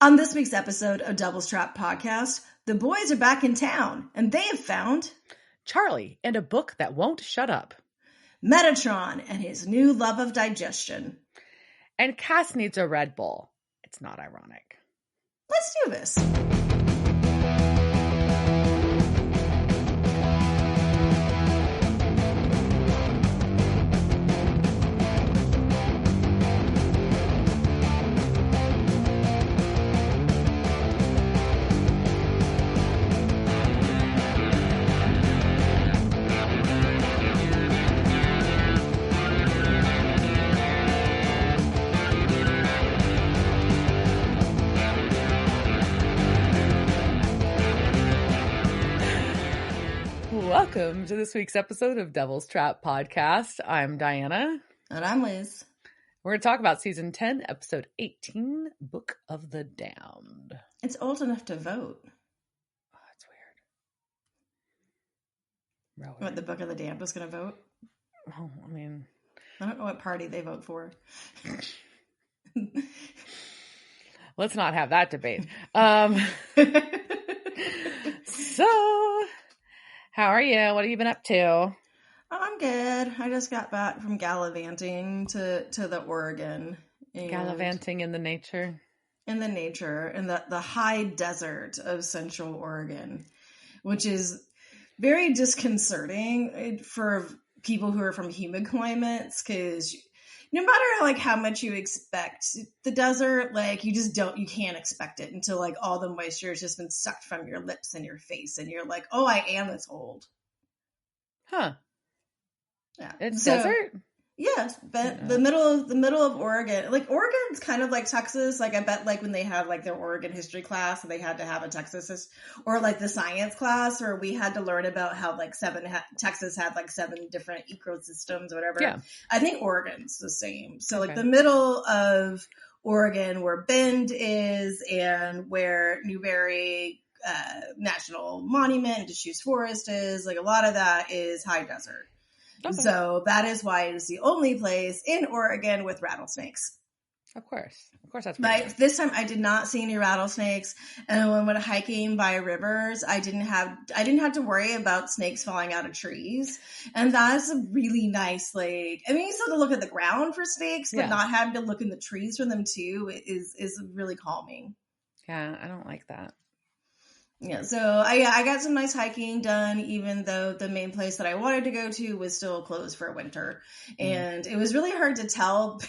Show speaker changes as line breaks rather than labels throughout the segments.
On this week's episode of Double Strap Podcast, the boys are back in town, and they have found
Charlie and a book that won't shut up.
Metatron and his new love of digestion.
And Cass needs a Red Bull. It's not ironic.
Let's do this.
Welcome to this week's episode of Devil's Trap Podcast. I'm Diana.
And I'm Liz.
We're going to talk about Season 10, Episode 18, Book of the Damned.
It's old enough to vote.
Oh, that's weird.
What, the Book of the Damned was going to vote?
Oh, I mean...
I don't know what party they vote for.
Let's not have that debate. So... How are you? What have you been up to?
I'm good. I just got back from gallivanting to the Oregon.
Gallivanting in the nature?
In the nature, in the high desert of Central Oregon, which is very disconcerting for people who are from humid climates, because no matter how much you expect the desert, you can't expect it until all the moisture has just been sucked from your lips and your face, and you're like, oh, I am this old.
Huh.
Yeah.
It's desert?
Yes, but the middle of Oregon, Oregon's kind of like Texas. I bet when they had their Oregon history class, and they had to have a Texas or the science class, where we had to learn about how Texas had 7 different ecosystems or whatever. Yeah. I think Oregon's the same. So the middle of Oregon, where Bend is, and where Newberry National Monument and Deschutes Forest is, a lot of that is high desert. Okay. So that is why it is the only place in Oregon with rattlesnakes.
Of course that's
right.
But
this time I did not see any rattlesnakes, and when I went hiking by rivers, I didn't have to worry about snakes falling out of trees, and that's a really nice you still have to look at the ground for snakes, but not having to look in the trees for them too is really calming.
Yeah, I don't like that.
Yeah, so I got some nice hiking done, even though the main place that I wanted to go to was still closed for winter. And it was really hard to tell.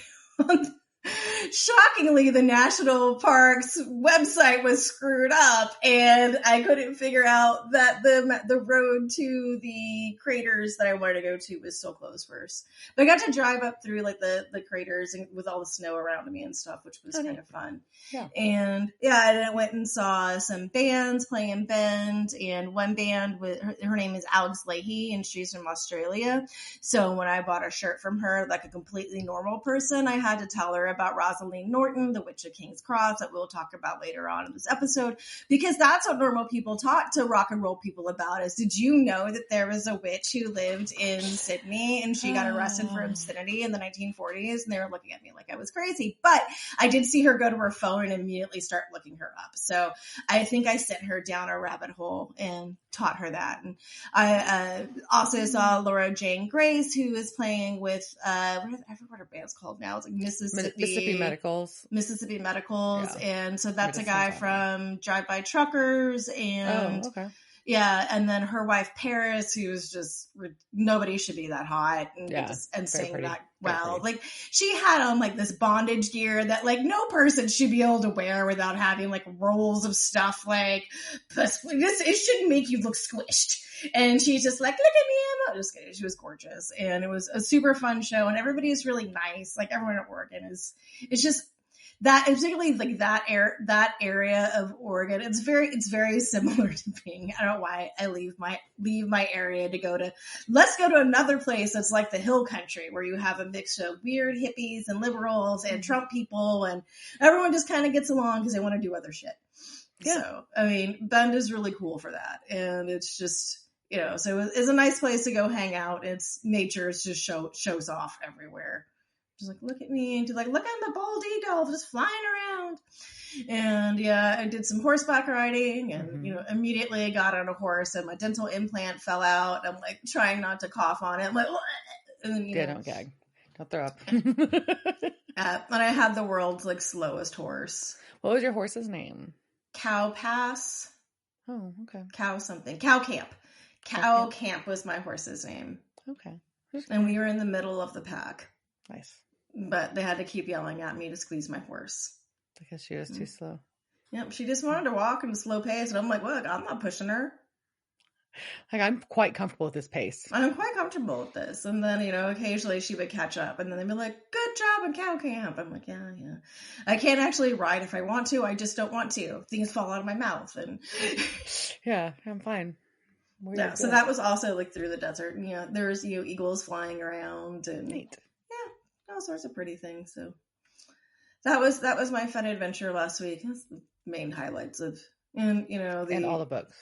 Shockingly, the national parks website was screwed up, and I couldn't figure out that the road to the craters that I wanted to go to was still closed first. But I got to drive up through the craters and with all the snow around me and stuff, which was kind of fun. Yeah. And I went and saw some bands playing in Bend, and one band with her name is Alex Leahy, and she's from Australia. So when I bought a shirt from her, like a completely normal person, I had to tell her about Rosaleen Norton, the Witch of King's Cross, that we'll talk about later on in this episode, because that's what normal people talk to rock and roll people about. Is, did you know that there was a witch who lived in Sydney and she got arrested for obscenity in the 1940s? And they were looking at me like I was crazy. But I did see her go to her phone and immediately start looking her up. So I think I sent her down a rabbit hole and taught her that. And I also saw Laura Jane Grace, who is playing with I forget what her band's called now. It's Mississippi Medicals. Yeah. And so that's a guy from Drive By Truckers, and and then her wife Paris, who was just, nobody should be that hot and sing that well. She had on this bondage gear that no person should be able to wear without having rolls of stuff it shouldn't make you look squished. And she's just like, look at me, I'm just kidding. She was gorgeous, and it was a super fun show, and everybody is really nice. Everyone at Oregon it's just that, particularly that area of Oregon. It's very similar to being, I don't know why I leave my area to let's go to another place that's like the hill country, where you have a mix of weird hippies and liberals and Trump people, and everyone just kind of gets along because they want to do other shit. Yeah. So, I mean, Bend is really cool for that. And it's just, so it's a nice place to go hang out. It's nature just shows off everywhere. Just look at me, and look at the bald eagle just flying around. And yeah, I did some horseback riding and, immediately I got on a horse and my dental implant fell out. I'm like trying not to cough on it. I'm like, and then,
don't gag. Don't throw up.
And I had the world's like slowest horse.
What was your horse's name?
Cow Pass.
Oh, okay.
Cow something. Cow Camp. Cow Camp was my horse's name.
Okay.
And we were in the middle of the pack.
Nice.
But they had to keep yelling at me to squeeze my horse.
Because she was too slow.
Yep, she just wanted to walk at a slow pace. And I'm like, look, I'm not pushing her.
Like, I'm quite comfortable with this pace.
I'm quite comfortable with this. And then, occasionally she would catch up. And then they'd be like, good job in Cow Camp. I'm like, yeah. I can't actually ride if I want to. I just don't want to. Things fall out of my mouth. And
yeah, I'm fine.
Yeah, so that was also like through the desert. There's eagles flying around and
neat.
Yeah, all sorts of pretty things. So that was my fun adventure last week. That's the main highlights of and
all the books.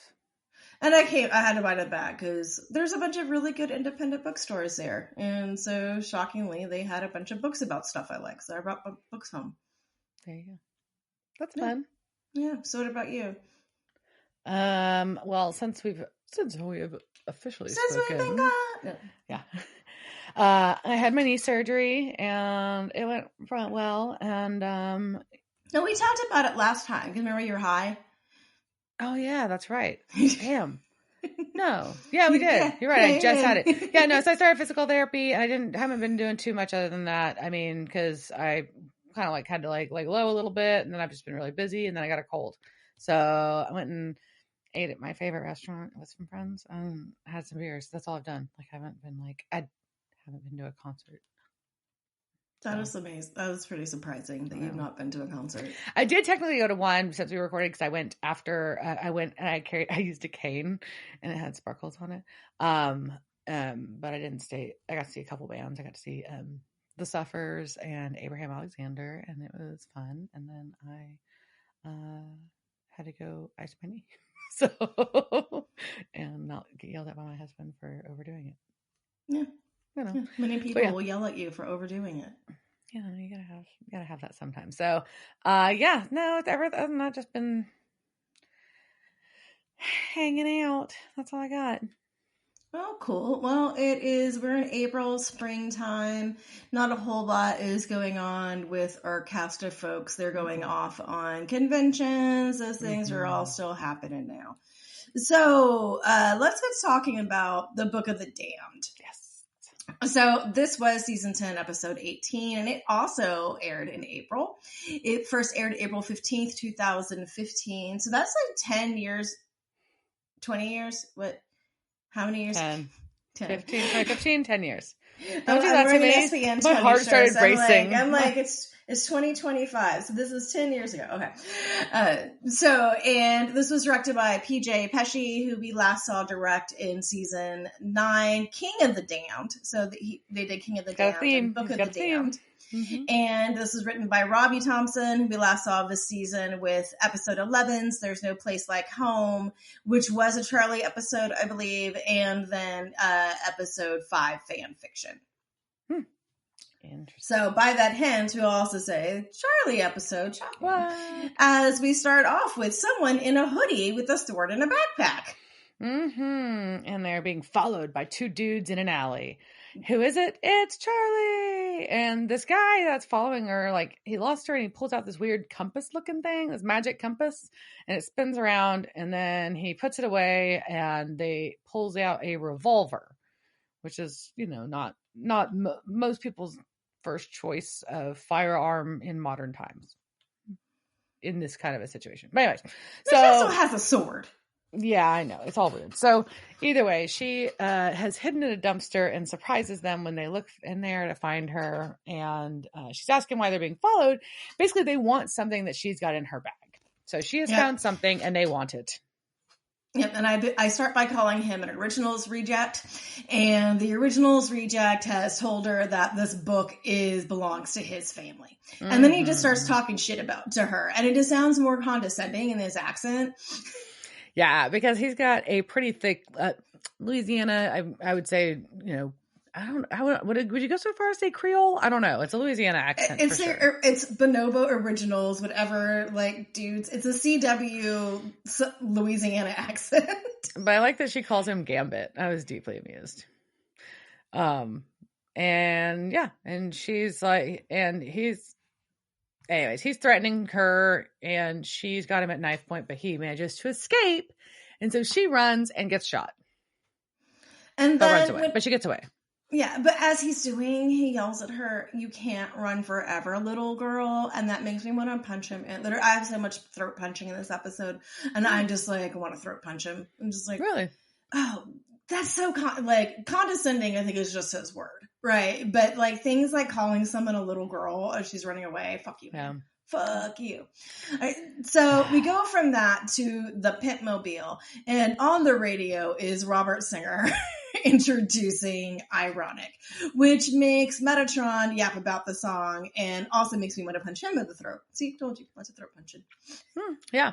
And I had to buy it back because there's a bunch of really good independent bookstores there, and so shockingly they had a bunch of books about stuff I like. So I brought books home.
There you go. That's fun.
Yeah. So what about you?
Well, since we have officially spoken,
we've been gone.
Yeah. I had my knee surgery and it went well. And
no, we talked about it last time. Remember you were high?
Oh yeah, that's right. Damn. No. Yeah, we did. You're right. I just had it. Yeah, no. So I started physical therapy and I haven't been doing too much other than that. I mean, because I kind of like had to like low a little bit, and then I've just been really busy, and then I got a cold. So I went and ate at my favorite restaurant with some friends and had some beers. That's all I've done. Like I haven't been to a concert.
That was amazing. That was pretty surprising that you've not been to a concert.
I did technically go to one since we were recording because I went after I went and I used a cane and it had sparkles on it. But I didn't stay. I got to see a couple bands. I got to see The Suffers and Abraham Alexander, and it was fun. And then I had to go ice my knee. So and not get yelled at by my husband for overdoing it.
Yeah. Many people will yell at you for overdoing it.
Yeah, you gotta have that sometimes. So, no, I've not just been hanging out. That's all I got.
Oh, cool. Well, we're in April, springtime. Not a whole lot is going on with our cast of folks. They're going off on conventions. Those things are all still happening now. So, let's get talking about the Book of the Damned.
Yes.
So this was season 10, episode 18, and it also aired in April. It first aired April 15th, 2015. So that's like 10 years, 20 years. What? How many years?
10. 2015, 10 years.
Don't do that to me.
My heart started racing.
I'm like, it's 2025. So this is 10 years ago. Okay. And this was directed by PJ Pesci, who we last saw direct in season 9, King of the Damned. So they did King of the Damned and Book of the Damned. Mm-hmm. And this is written by Robbie Thompson, who we last saw this season with episode 11's There's No Place Like Home, which was a Charlie episode, I believe, and then episode 5, Fan Fiction.
Interesting.
So by that hint, we'll also say Charlie episode. As we start off with someone in a hoodie with a sword and a backpack.
Mm-hmm. And they're being followed by two dudes in an alley. Who is it? It's Charlie. And this guy that's following her, like, he lost her and he pulls out this weird compass looking thing, this magic compass, and it spins around, and then he puts it away and they pulls out a revolver, which is, not most people's first choice of firearm in modern times in this kind of a situation. But anyways,
she also has a sword.
Yeah, I know. It's all weird. So either way, she has hidden in a dumpster and surprises them when they look in there to find her. And she's asking why they're being followed. Basically, they want something that she's got in her bag. So she has found something and they want it.
Yep, and I start by calling him an originals reject. And the originals reject has told her that this book belongs to his family. Mm-hmm. And then he just starts talking shit to her. And it just sounds more condescending in his accent.
Yeah, because he's got a pretty thick Louisiana, I would say, would you go so far as say Creole? I don't know. It's a Louisiana accent.
It's
for sure.
it's Bonobo Originals, whatever, like, dudes. It's a CW Louisiana accent.
But I like that she calls him Gambit. I was deeply amused. And yeah, and she's like, and he's threatening her, and she's got him at knife point, but he manages to escape, and so she runs and gets shot.
And
then runs away, but she gets away.
Yeah, but as he's doing, he yells at her, "You can't run forever, little girl," and that makes me want to punch him. And I have so much throat punching in this episode, and I'm just like, I want to throat punch him. I'm just like,
really?
Oh, that's so condescending, I think, is just his word, right? But like things like calling someone a little girl as she's running away, fuck you, man. Fuck you. Right, so we go from that to the Pimp Mobile, and on the radio is Robert Singer introducing Ironic, which makes Metatron yap about the song and also makes me want to punch him in the throat. See, told you, lots of throat punching.
Yeah.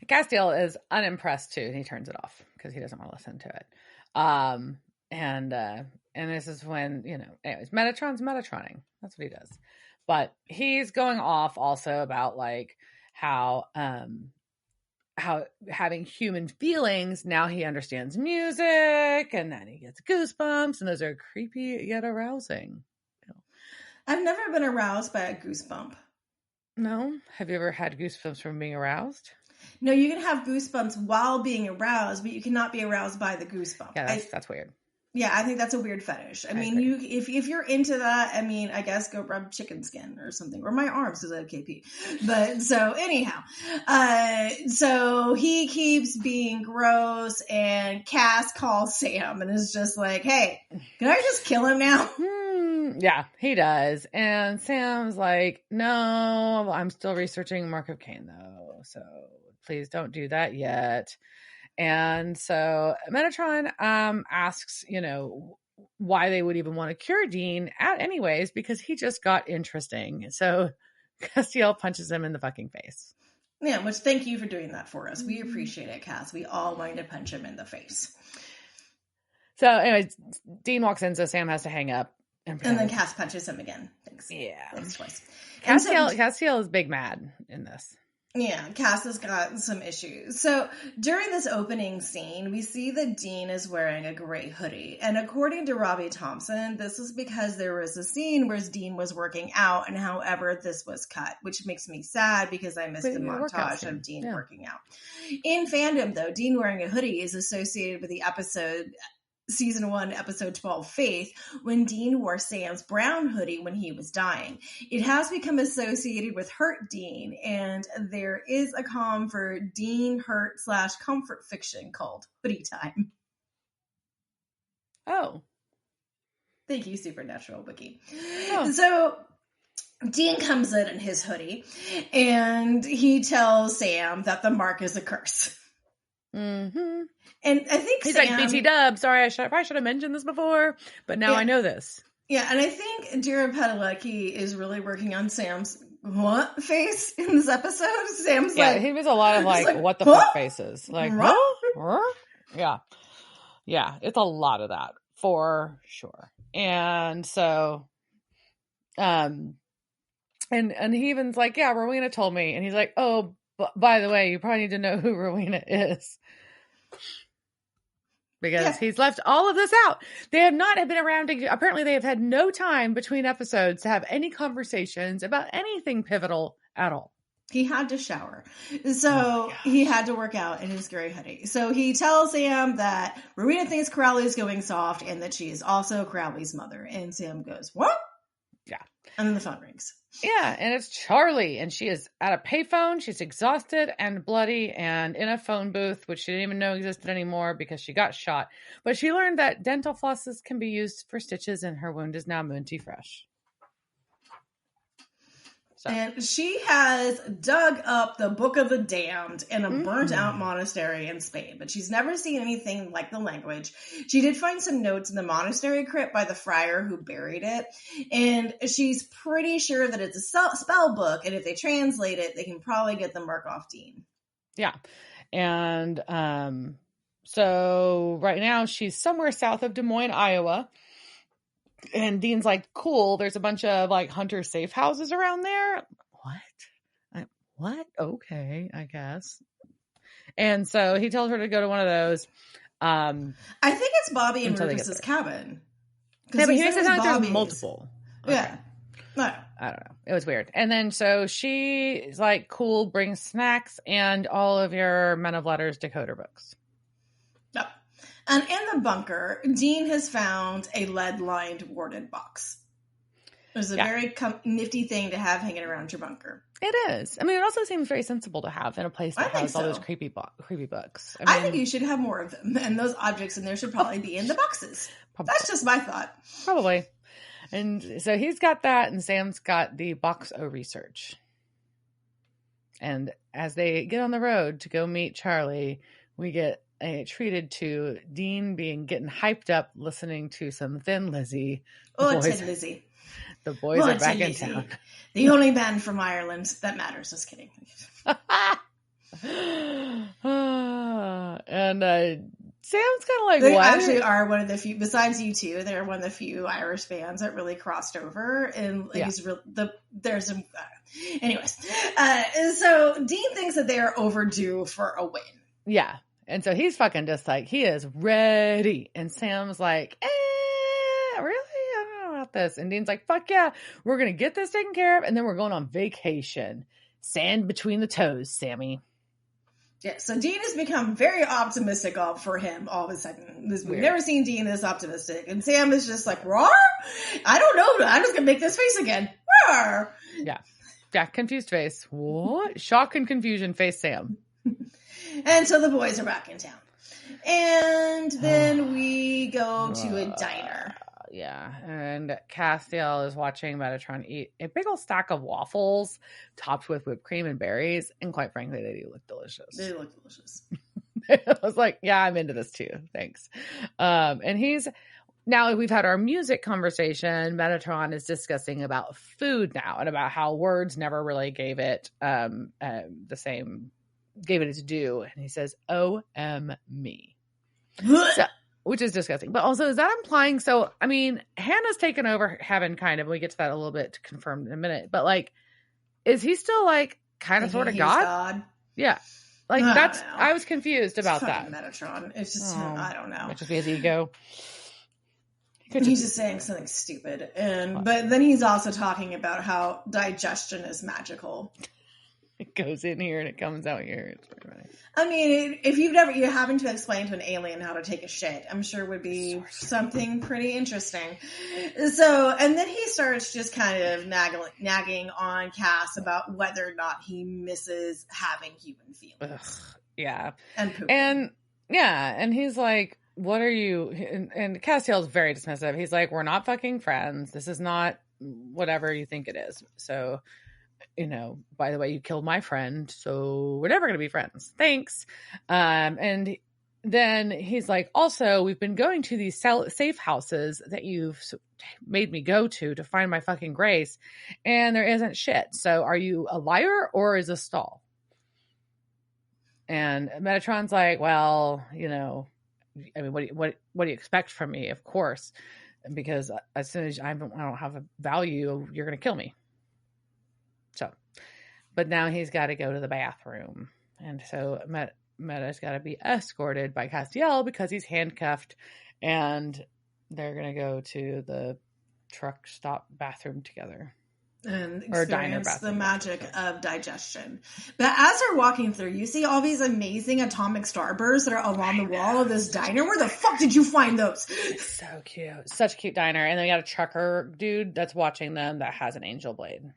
Castiel is unimpressed too, and he turns it off because he doesn't want to listen to it. And this is when, anyways, Metatron's Metatroning. That's what he does. But he's going off also about like how having human feelings, now he understands music, and then he gets goosebumps, and those are creepy yet arousing.
I've never been aroused by a goosebump.
No? Have you ever had goosebumps from being aroused?
No, you can have goosebumps while being aroused, but you cannot be aroused by the goosebump.
Yeah, that's weird.
Yeah, I think that's a weird fetish. I mean, if you're into that, I mean, I guess go rub chicken skin or something, or my arms because I have KP. But so anyhow, so he keeps being gross, and Cass calls Sam and is just like, "Hey, can I just kill him now?"
Yeah, he does. And Sam's like, "No, I'm still researching Mark of Cain though, so please don't do that yet." And so Metatron asks, why they would even want to cure Dean anyways, because he just got interesting. So Castiel punches him in the fucking face.
Yeah, which thank you for doing that for us. We appreciate it, Cass. We all wanted to punch him in the face.
So anyways, Dean walks in, so Sam has to hang up.
And then Cass punches him again. Thanks.
Yeah.
Thanks twice.
Castiel is big mad in this.
Yeah, Cass has got some issues. So during this opening scene, we see that Dean is wearing a gray hoodie. And according to Robbie Thompson, this is because there was a scene where Dean was working out, and however, this was cut, which makes me sad because I missed the montage of Dean working out. In fandom, though, Dean wearing a hoodie is associated with the episode Season 1, Episode 12, Faith, when Dean wore Sam's brown hoodie when he was dying. It has become associated with Hurt Dean, and there is a com for Dean Hurt / comfort fiction called Hoodie Time.
Oh.
Thank you, Supernatural Wiki.
Oh.
So Dean comes in his hoodie, and he tells Sam that the mark is a curse.
Mm-hmm.
And I think
he's
Sam,
like, BT Dub, sorry, I probably should have mentioned this before, but now I know this.
Yeah, and I think Jared Padalecki is really working on Sam's what face in this episode. Sam's
he was a lot of like what the fuck faces. Like, huh? Yeah. Yeah, it's a lot of that for sure. And so, and he even's like, yeah, Rowena told me. And he's like, oh, by the way, you probably need to know who Rowena is. Because he's left all of this out. They have not been around. Apparently, they have had no time between episodes to have any conversations about anything pivotal at all.
He had to shower. So he had to work out in his gray hoodie. So he tells Sam that Rowena thinks Crowley's going soft and that she is also Crowley's mother. And Sam goes, what?
Yeah.
And then the phone rings.
Yeah, and it's Charlie, and she is at a payphone. She's exhausted and bloody and in a phone booth, which she didn't even know existed anymore because she got shot. But she learned that dental flosses can be used for stitches, and her wound is now minty fresh. So.
And she has dug up the Book of the Damned in a burnt-out monastery in Spain, but she's never seen anything like the language. She did find some notes in the monastery crypt by the friar who buried it, and she's pretty sure that it's a spell book, and if they translate it, they can probably get the mark off Dean.
Yeah, and so right now she's somewhere south of Des Moines, Iowa, And Dean's like, cool, there's a bunch of like hunter safe houses around there. What? Okay, I guess. And so he tells her to go to one of those.
I think it's Bobby and Rufus's cabin.
Yeah, but he makes it sound like there's multiple.
Okay. Yeah. No.
I don't know. It was weird. And then so she's like, cool, bring snacks and all of your Men of Letters decoder books.
Yep. And in the bunker, Dean has found a lead-lined warded box. It's a very nifty thing to have hanging around your bunker.
It is. I mean, it also seems very sensible to have in a place that has all those creepy books.
I think you should have more of them, and those objects in there should probably be in the boxes. Probably. That's just my thought.
Probably. And so he's got that, and Sam's got the Box O research. And as they get on the road to go meet Charlie, we get treated to Dean getting hyped up, listening to some Thin Lizzy.
Thin Lizzy.
The boys are back in town.
The only band from Ireland that matters. Just kidding.
And Sam's kind of like,
they
what?
actually are one of the few, besides you two, they're one of the few Irish bands that really crossed over. And there's some, anyways. So Dean thinks that they are overdue for a win.
Yeah. And so he's fucking just like, he is ready. And Sam's like, really? I don't know about this. And Dean's like, fuck yeah, we're going to get this taken care of. And then we're going on vacation. Sand between the toes, Sammy.
Yeah, so Dean has become very optimistic for him all of a sudden. We've never seen Dean this optimistic. And Sam is just like, roar? I don't know. I'm just going to make this face again. Roar!
Yeah. Yeah, confused face. What? Shock and confusion face Sam.
And so the boys are back in town. And then we go to a diner.
Yeah, and Castiel is watching Metatron eat a big old stack of waffles topped with whipped cream and berries. And quite frankly, they do look delicious.
They look delicious.
I was like, yeah, I'm into this too. Thanks. And now we've had our music conversation. Metatron is discussing about food now and about how words never really gave it its due. And he says, me. So, which is disgusting. But also, is that implying, so, I mean, Hannah's taken over heaven, kind of. We get to that a little bit to confirm in a minute. But, like, is he still, like, kind of sort of God? Yeah. Like, I was confused about that.
Metatron. It's just, I don't know.
It's just his ego.
He's just saying something stupid. But then he's also talking about how digestion is magical.
It goes in here and it comes out here. It's pretty funny.
I mean, if you're having to explain to an alien how to take a shit, I'm sure would be something pretty interesting. So, and then he starts just kind of nagging on Cass about whether or not he misses having human feelings.
Ugh, yeah.
And pooping.
And he's like, what are you? And Castiel's very dismissive. He's like, we're not fucking friends. This is not whatever you think it is. So, by the way, you killed my friend, so we're never going to be friends. Thanks. And then he's like, also, we've been going to these safe houses that you've made me go to find my fucking Grace, and there isn't shit. So are you a liar or is a stall? And Metatron's like, well, I mean, what do you expect from me? Of course, because as soon as I don't have a value, you're going to kill me. So, but now he's got to go to the bathroom. And so Meta's got to be escorted by Castiel because he's handcuffed, and they're going to go to the truck stop bathroom together.
And experience the magic of digestion. But as they're walking through, you see all these amazing atomic starbursts that are along the wall of this diner. Where the fuck did you find those?
So cute. Such a cute diner. And then we got a trucker dude that's watching them that has an angel blade.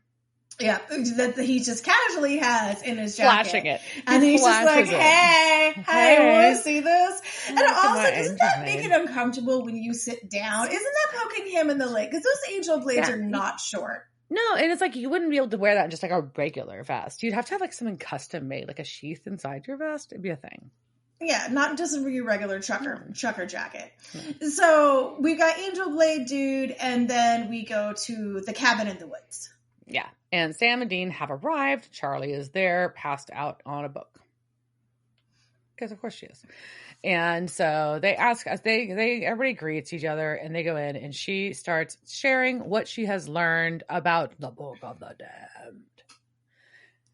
Yeah, that he just casually has in his jacket.
Flashing it.
And he's just like, hey, want to see this? And also, doesn't that make it uncomfortable when you sit down? Isn't that poking him in the leg? Because those angel blades are not short.
No, and it's like you wouldn't be able to wear that in just like a regular vest. You'd have to have like something custom made, like a sheath inside your vest. It'd be a thing.
Yeah, not just a regular trucker jacket. Mm. So we got Angel Blade dude, and then we go to the cabin in the woods.
Yeah, and Sam and Dean have arrived. Charlie is there, passed out on a book. because of course she is. And so they ask us, everybody greets each other and they go in and she starts sharing what she has learned about the Book of the Damned.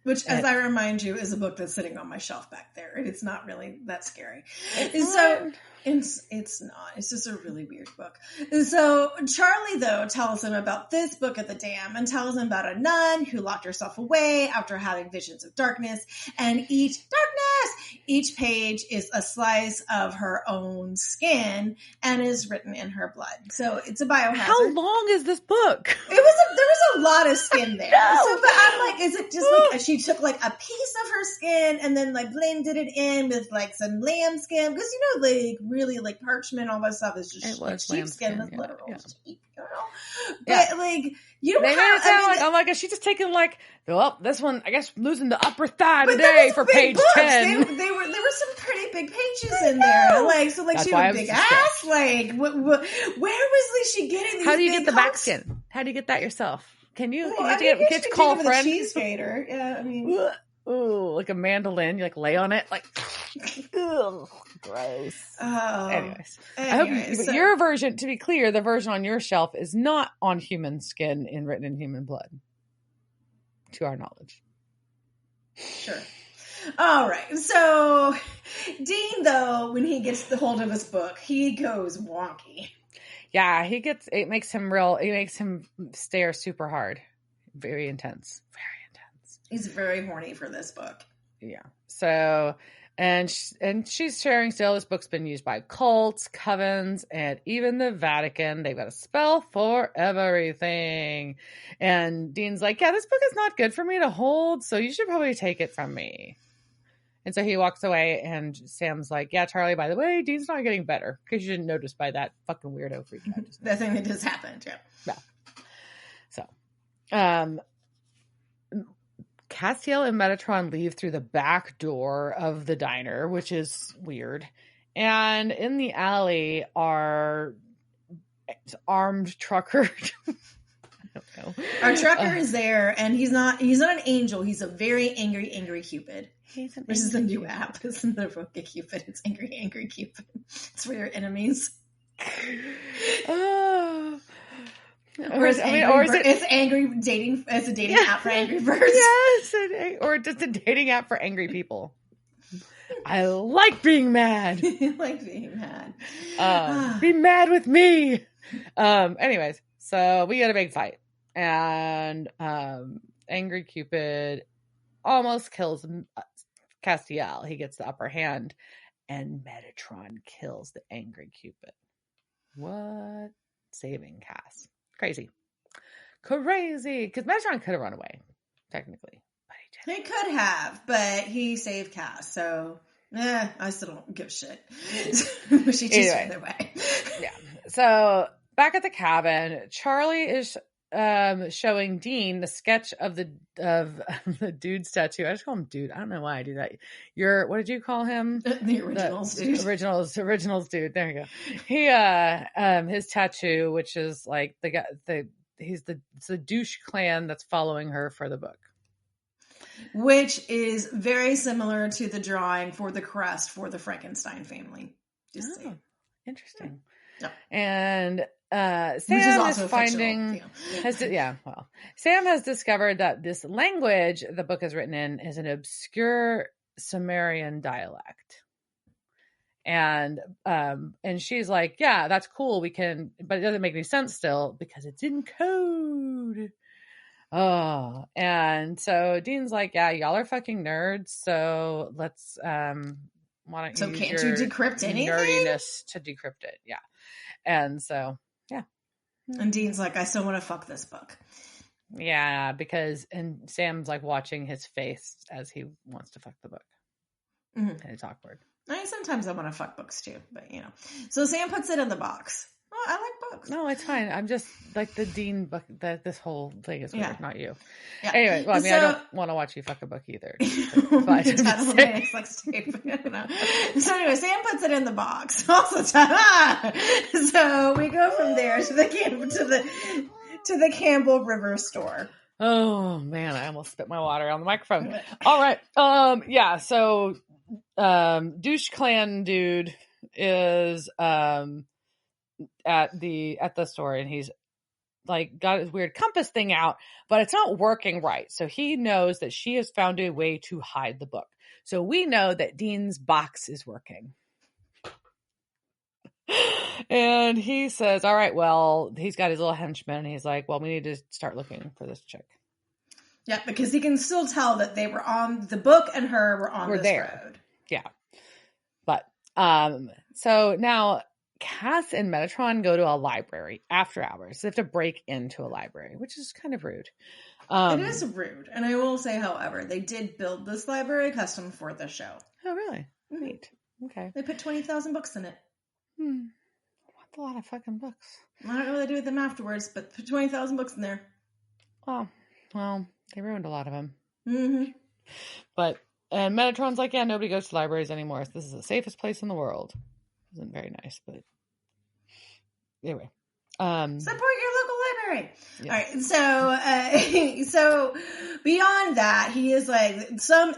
Which, as I remind you, is a book that's sitting on my shelf back there, and it's not really that scary. It's not. It's just a really weird book. And so Charlie, though, tells him about this Book of the Damned and tells him about a nun who locked herself away after having visions of darkness. And each page is a slice of her own skin and is written in her blood. So it's a biohazard.
How long is this book?
There was a lot of skin there. No. So, but I'm like, is it just like she took like a piece of her skin and then like blended it in with like some lamb skin? Because like really like parchment, all that stuff is just like sheep skin. That's literal sheep, you know. But like you don't
I'm like, is she just taking like, well, this one I guess losing the upper thigh today for page 10.
There were some pretty big pages in there. Like so, like that's she had a big ass. Like where was she getting these?
How do you get the back skin? How do you get that yourself? Can you
get
call a friend?
Cheese grater. Yeah, I mean,
ooh, like a mandolin. You like lay on it, like, ugh, gross.
Oh,
anyways, I hope your version. To be clear, the version on your shelf is not on human skin and written in human blood, to our knowledge.
Sure. All right. So Dean, though, when he gets the hold of his book, he goes wonky.
Yeah, it makes him stare super hard. Very intense.
He's very horny for this book.
Yeah. So, and she's sharing still, this book's been used by cults, covens, and even the Vatican. They've got a spell for everything. And Dean's like, yeah, this book is not good for me to hold, so you should probably take it from me. And so he walks away, and Sam's like, yeah, Charlie, by the way, Dean's not getting better. Because you didn't notice by that fucking weirdo freak out.
That thing that just happened, yeah.
So, Castiel and Metatron leave through the back door of the diner, which is weird. And in the alley are armed trucker. I don't know.
Our trucker is there, and he's not an angel. He's a very angry Cupid. Which is a new app. It's in the Roca Cupid. It's angry Cupid. It's for your enemies.
Oh.
It's angry dating. It's a dating app for angry birds.
Yes, or just a dating app for angry people. I like being mad.
I like being mad.
Be mad with me. Anyways, so we get a big fight, and angry Cupid almost kills Castiel. He gets the upper hand, and Metatron kills the angry Cupid. What? Saving Cass. Crazy. Because Metatron could have run away, technically. But he didn't.
He could have, but he saved Cass, so I still don't give a shit. She just ran away.
Yeah. So back at the cabin, Charlie is showing Dean the sketch of the dude's tattoo. I just call him dude. I don't know why I do that. What did you call him?
The originals dude.
Originals dude. There you go. He his tattoo, which is like it's the douche clan that's following her for the book.
Which is very similar to the drawing for the crest for the Frankenstein family. Just saying.
Interesting.
Yeah.
And Sam is finding Sam has discovered that this language the book is written in is an obscure Sumerian dialect. And she's like, yeah, that's cool. We can, but it doesn't make any sense still because it's in code. Oh, and so Dean's like, yeah, y'all are fucking nerds. So let's, why don't you
can't you decrypt anything?
Nerdiness to decrypt it. Yeah. And so, yeah.
And Dean's like, I still want to fuck this book.
Yeah, and Sam's like watching his face as he wants to fuck the book. Mm-hmm. And it's awkward.
Sometimes I want to fuck books too, but So Sam puts it in the box. Oh, I like books.
No, it's fine. I'm just like the Dean book. This whole thing is weird, not you.
Yeah.
Anyway, well, I mean, I don't want to watch you fuck a book either. But
So anyway, Sam puts it in the box. Also, so we go from there to the Campbell River store.
Oh man, I almost spit my water on the microphone. All right. Yeah. So douche clan dude is at the store, and he's like got his weird compass thing out, but it's not working right. So he knows that she has found a way to hide the book. So we know that Dean's box is working. And he says, all right, well, he's got his little henchman, and he's like, well, we need to start looking for this chick.
Yeah, because he can still tell that they were on the book and her were on this road.
Yeah. But so now Cass and Metatron go to a library after hours. They have to break into a library, which is kind of rude.
It is rude. And I will say, however, they did build this library custom for the show.
Oh, really? Mm-hmm. Neat. Okay.
They put 20,000 books in it.
That's a lot of fucking books.
I don't know what they do with them afterwards, but put 20,000 books in there.
Oh, well, they ruined a lot of them.
Mm-hmm.
But, and Metatron's like, yeah, nobody goes to libraries anymore. So this is the safest place in the world. Isn't very nice, but anyway.
Support your local library.
Yeah.
All right. So beyond that, he is like,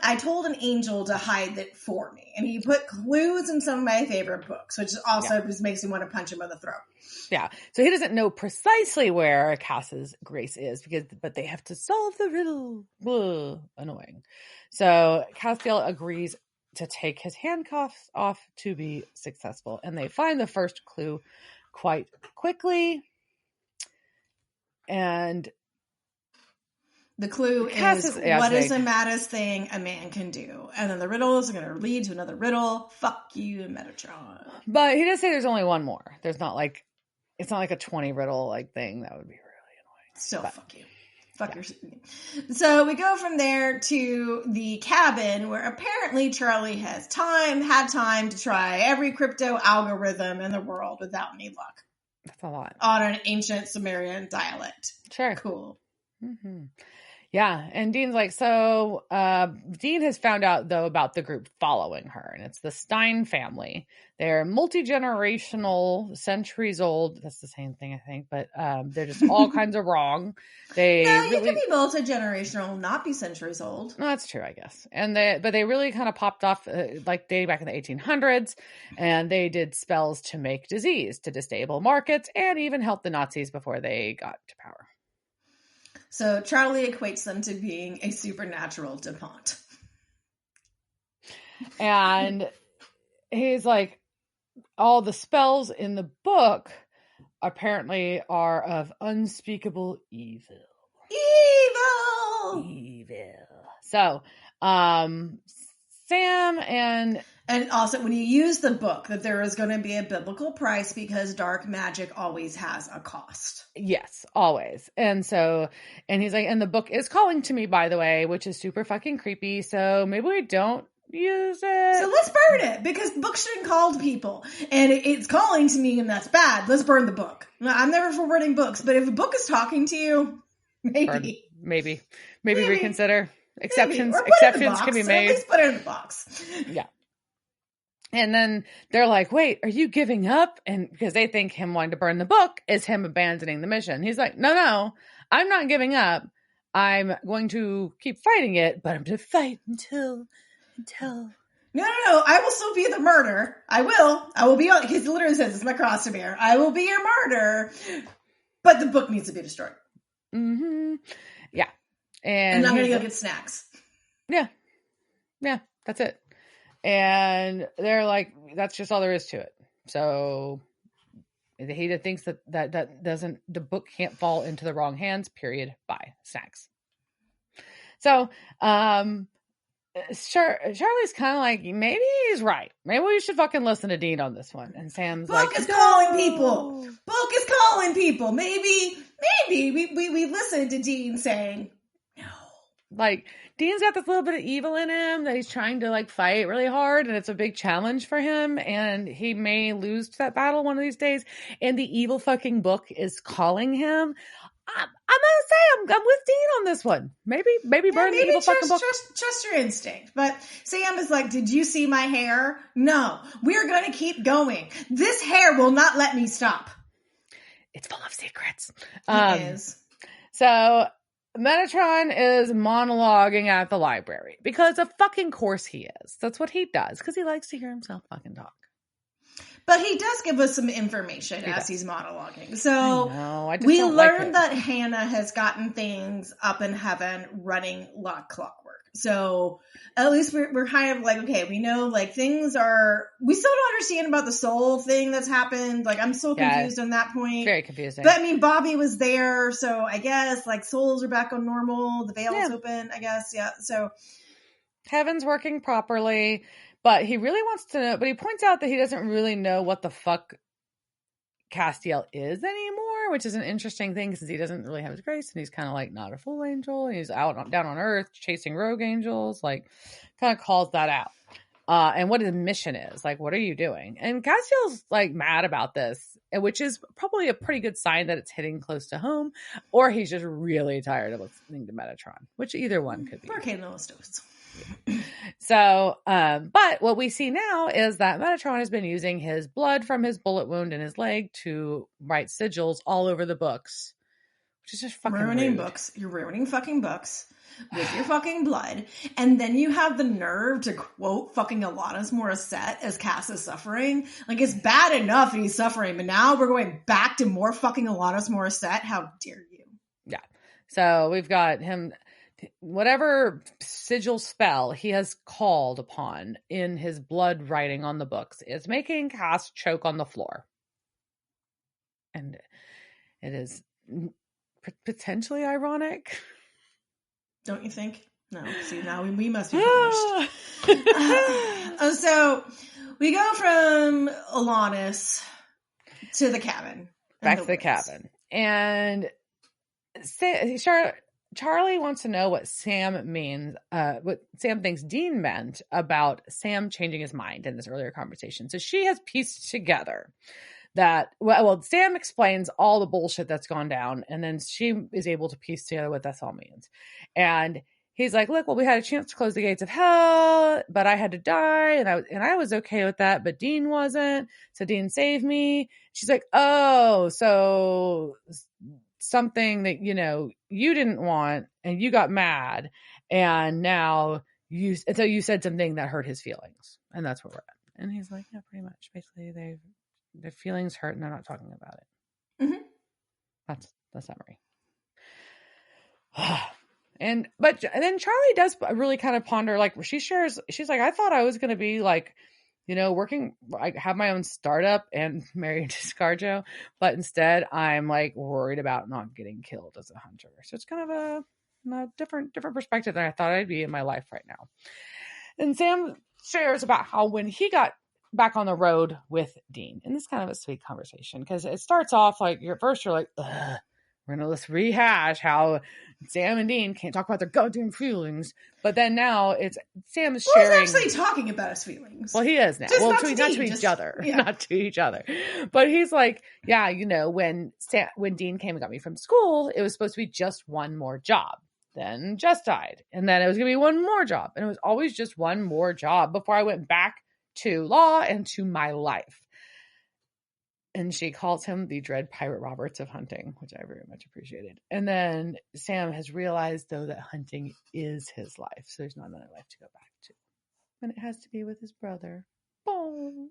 I told an angel to hide it for me. And he put clues in some of my favorite books, which also just makes me want to punch him in the throat.
Yeah. So he doesn't know precisely where Cass's grace is, but they have to solve the riddle. Blah, annoying. So Castiel agrees to take his handcuffs off to be successful. And they find the first clue quite quickly. And
the clue is what is the maddest thing a man can do? And then the riddles are going to lead to another riddle. Fuck you, Metatron.
But he does say there's only one more. There's not like, it's not like a 20 riddle like thing. That would be really annoying.
Still, fuck you. Fuck your. So we go from there to the cabin where apparently Charlie has had time to try every crypto algorithm in the world without any luck.
That's a lot.
On an ancient Sumerian dialect.
Sure.
Cool.
Mm-hmm. Yeah. And Dean's like, so Dean has found out, though, about the group following her. And it's the Stein family. They're multi-generational, centuries old. That's the same thing, I think. But they're just all kinds of wrong. You
can be multi-generational, not be centuries old.
No, that's true, I guess. But they really kind of popped off like dating back in the 1800s. And they did spells to make disease, to destabilize markets, and even help the Nazis before they got to power.
So Charlie equates them to being a supernatural DuPont.
And he's like, all the spells in the book apparently are of unspeakable evil. So, Sam
And also, when you use the book, that there is going to be a biblical price because dark magic always has a cost.
Yes, always. And he's like, and the book is calling to me, by the way, which is super fucking creepy. So maybe we don't use it.
So let's burn it because books shouldn't call to people. And it's calling to me and that's bad. Let's burn the book. I'm never for burning books, but if a book is talking to you, maybe reconsider. Exceptions can be made. At least put it in the box.
Yeah. And then they're like, wait, are you giving up? And because they think him wanting to burn the book is him abandoning the mission. He's like, no, I'm not giving up. I'm going to keep fighting it, but I'm going to fight until.
No. I will still be the martyr. I will be on, because it literally says it's my cross to bear. I will be your martyr, but the book needs to be destroyed.
Mm-hmm. Yeah. And
I'm going to go get snacks.
Yeah, that's it. And they're like, that's just all there is to it. So he thinks that doesn't, the book can't fall into the wrong hands, period. Bye. Snacks. So, Charlie's kind of like, maybe he's right. Maybe we should fucking listen to Dean on this one. And Sam's
book
like,
is calling people. Book is calling people. Maybe we listen to Dean saying, no.
Like, Dean's got this little bit of evil in him that he's trying to like fight really hard, and it's a big challenge for him, and he may lose that battle one of these days, and the evil fucking book is calling him. I'm gonna say I'm with Dean on this one. Maybe burn the evil fucking book.
Trust your instinct. But Sam is like, did you see my hair? No. We're gonna keep going. This hair will not let me stop.
It's full of secrets.
It is.
So Metatron is monologuing at the library because of fucking course he is. That's what he does because he likes to hear himself fucking talk.
But he does give us some information as he's monologuing. So
we
learned that Hannah has gotten things up in heaven running like clockwork. So at least we're kind of like, okay, we know like things are, we still don't understand about the soul thing that's happened. Like I'm so confused on that point.
Very confusing.
But I mean, Bobby was there. So I guess like souls are back on normal. The veil's open, I guess. Yeah. So
heaven's working properly. But he really wants to know, but he points out that he doesn't really know what the fuck Castiel is anymore, which is an interesting thing because he doesn't really have his grace and he's kind of like not a full angel. And he's down on earth chasing rogue angels, like kind of calls that out. And what his mission is, like, what are you doing? And Castiel's like mad about this, which is probably a pretty good sign that it's hitting close to home, or he's just really tired of listening to Metatron, which either one could be. So, but what we see now is that Metatron has been using his blood from his bullet wound in his leg to write sigils all over the books, which is just fucking rude.
Books. You're ruining fucking books with your fucking blood. And then you have the nerve to quote fucking Alanis Morissette as Cass is suffering. Like, it's bad enough that he's suffering, but now we're going back to more fucking Alanis Morissette. How dare you?
Yeah. So we've got him... whatever sigil spell he has called upon in his blood writing on the books is making Cass choke on the floor. And it is potentially ironic.
Don't you think? No. See, now we must be punished. So we go from Alanis to the cabin.
Back to the cabin. And Charlie wants to know what Sam means, what Sam thinks Dean meant about Sam changing his mind in this earlier conversation. So she has pieced together that, well, Sam explains all the bullshit that's gone down, and then she is able to piece together what this all means. And he's like, look, well, we had a chance to close the gates of hell, but I had to die, and I was okay with that, but Dean wasn't, so Dean saved me. She's like, oh, so... something that, you didn't want and you got mad and now so you said something that hurt his feelings, and that's where we're at. And he's like, yeah, pretty much. Basically, their feelings hurt and they're not talking about it.
Mm-hmm.
That's the summary. And then Charlie does really kind of ponder, like, she shares, she's like, I thought I was going to be like, working, I have my own startup and married to ScarJo, but instead I'm like worried about not getting killed as a hunter. So it's kind of a different perspective than I thought I'd be in my life right now. And Sam shares about how when he got back on the road with Dean, and this is kind of a sweet conversation because it starts off like, you're like, ugh, we're going to rehash how Sam and Dean can't talk about their goddamn feelings. But then now it's Sam is sharing.
He's actually talking about his feelings.
Well, he is now.
Just
well,
not
to each other.
Yeah.
Not to each other. But he's like, yeah, when Dean came and got me from school, it was supposed to be just one more job. Then Jess died. And then it was going to be one more job. And it was always just one more job before I went back to law and to my life. And she calls him the Dread Pirate Roberts of hunting, which I very much appreciated. And then Sam has realized, though, that hunting is his life. So there's not another life to go back to. And it has to be with his brother. Boom.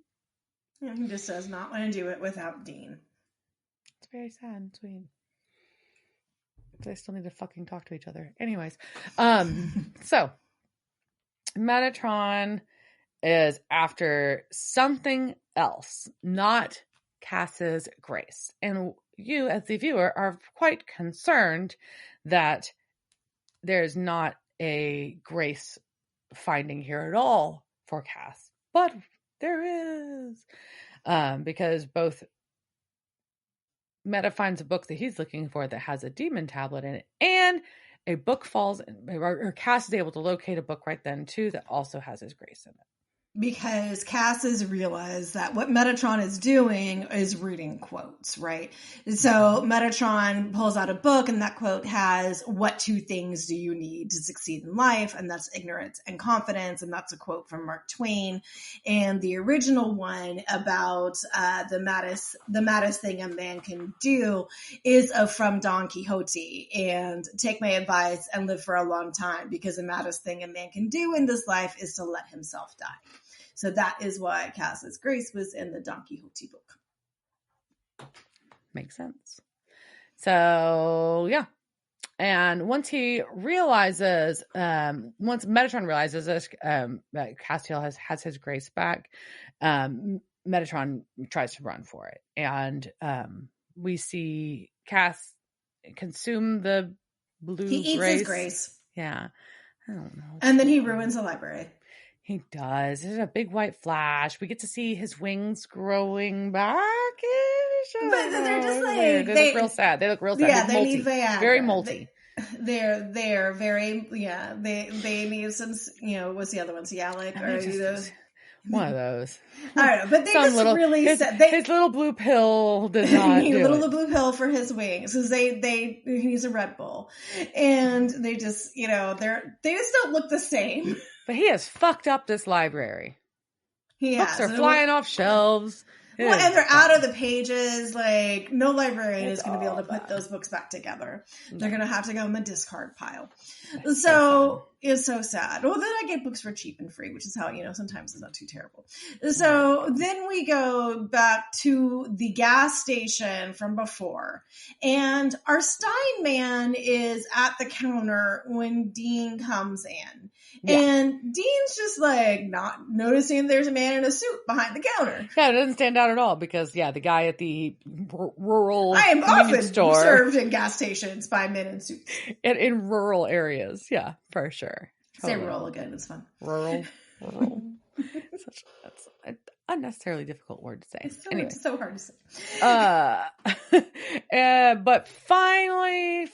Yeah, he just does not want to do it without Dean.
It's very sad and sweet. They still need to fucking talk to each other. Anyways. So Metatron is after something else, not Cass's grace. And you, as the viewer, are quite concerned that there's not a grace finding here at all for Cass. But there is. Because both Meta finds a book that he's looking for that has a demon tablet in it, and a book falls, or Cass is able to locate a book right then, too, that also has his grace in it.
because Cass has realized that what Metatron is doing is reading quotes, right? So Metatron pulls out a book, and that quote has, "What two things do you need to succeed in life?" And that's ignorance and confidence. And that's a quote from Mark Twain. And the original one about the maddest thing a man can do is from Don Quixote. And take my advice and live for a long time, because the maddest thing a man can do in this life is to let himself die. So that is why Cass's grace was in the Don Quixote book.
Makes sense. So, yeah. And once Metatron realizes this, that Castiel has his grace back, Metatron tries to run for it. And we see Cass consume the blue
He eats
grace.
his grace.
Yeah. I don't know.
And then he ruins the library.
He does. There's a big white flash. We get to see his wings growing back.
But they're just like
they look real sad. They look real sad.
Yeah, they need Viagra.
Very molty.
They're very They need some. What's the other one? Cialis or those.
One of those.
I don't know, but they just really said
his little blue pill does not
need a little blue pill for his wings, because he needs a Red Bull, and they just they just don't look the same.
But he has fucked up this library. Books are flying off shelves.
Well, and they're out of the pages. Like, no librarian is going to be able to put those books back together. No. They're going to have to go in the discard pile. So it's so sad. Well, then I get books for cheap and free, which is how, sometimes it's not too terrible. So then we go back to the gas station from before. And our Stein man is at the counter when Dean comes in. Yeah. And Dean's just like not noticing there's a man in a suit behind the counter.
Yeah, it doesn't stand out at all because, the guy at the rural
I am often
store
served in gas stations by men in suits.
In rural areas, yeah, for sure.
Say rural again, it's fun.
Rural. That's an unnecessarily difficult word to say.
It's so hard to say.
But finally,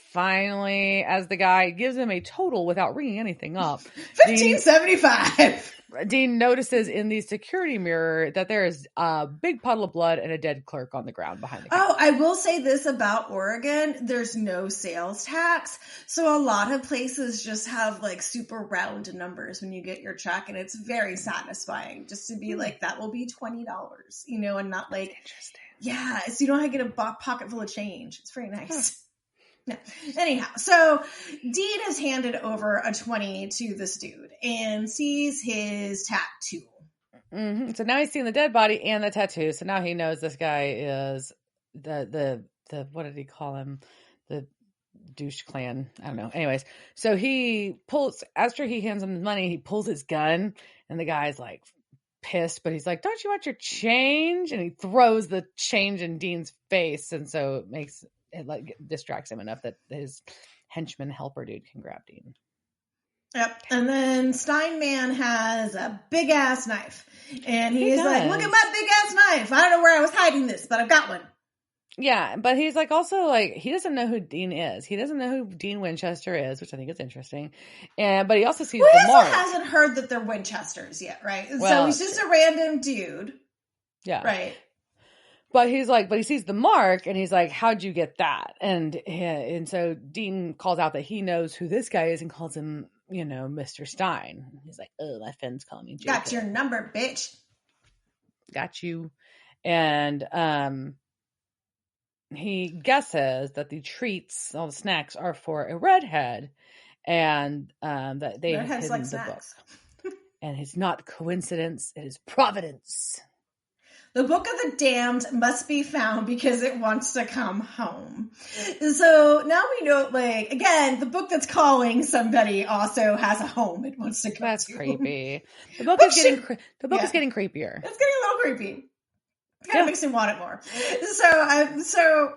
as the guy gives him a total without ringing anything up,
$15.75.
Dean notices in the security mirror that there is a big puddle of blood and a dead clerk on the ground behind the counter.
Oh, I will say this about Oregon. There's no sales tax. So a lot of places just have like super round numbers when you get your check. And it's very satisfying just to be like, that will be $20, and not like,
interesting.
Yeah. So you don't have to get a pocket full of change. It's very nice. No. Anyhow, so Dean has handed over a 20 to this dude and sees his tattoo.
Mm-hmm. So now he's seen the dead body and the tattoo. So now he knows this guy is the what did he call him? The douche clan. I don't know. Anyways, so he pulls, after he hands him the money, he pulls his gun and the guy's like pissed, but he's like, "Don't you want your change?" And he throws the change in Dean's face. And so it like distracts him enough that his henchman helper dude can grab Dean.
Yep. And then Steinman has a big ass knife. And he's like, "Look at my big ass knife. I don't know where I was hiding this, but I've got one."
Yeah, but he's like also like, he doesn't know who Dean is. He doesn't know who Dean Winchester is, which I think is interesting. But he also sees the mark.
He hasn't heard that they're Winchesters yet, right?
Well,
so he's just a random dude.
Yeah.
Right.
But he's like, but he sees the mark and he's like, "How'd you get that?" And so Dean calls out that he knows who this guy is and calls him, Mr. Stein. He's like, "Oh, my friends call me Jacob.
Got your number, bitch.
Got you." And he guesses that the treats, all the snacks, are for a redhead, and that they have hidden
like
the
snacks.
book. And it's not coincidence; it is providence.
The Book of the Damned must be found because it wants to come home. So now we know, like, again, the book that's calling somebody also has a home it wants to come to.
That's creepy. The book is getting creepier.
It's getting a little creepy. Kind of makes me want it more. So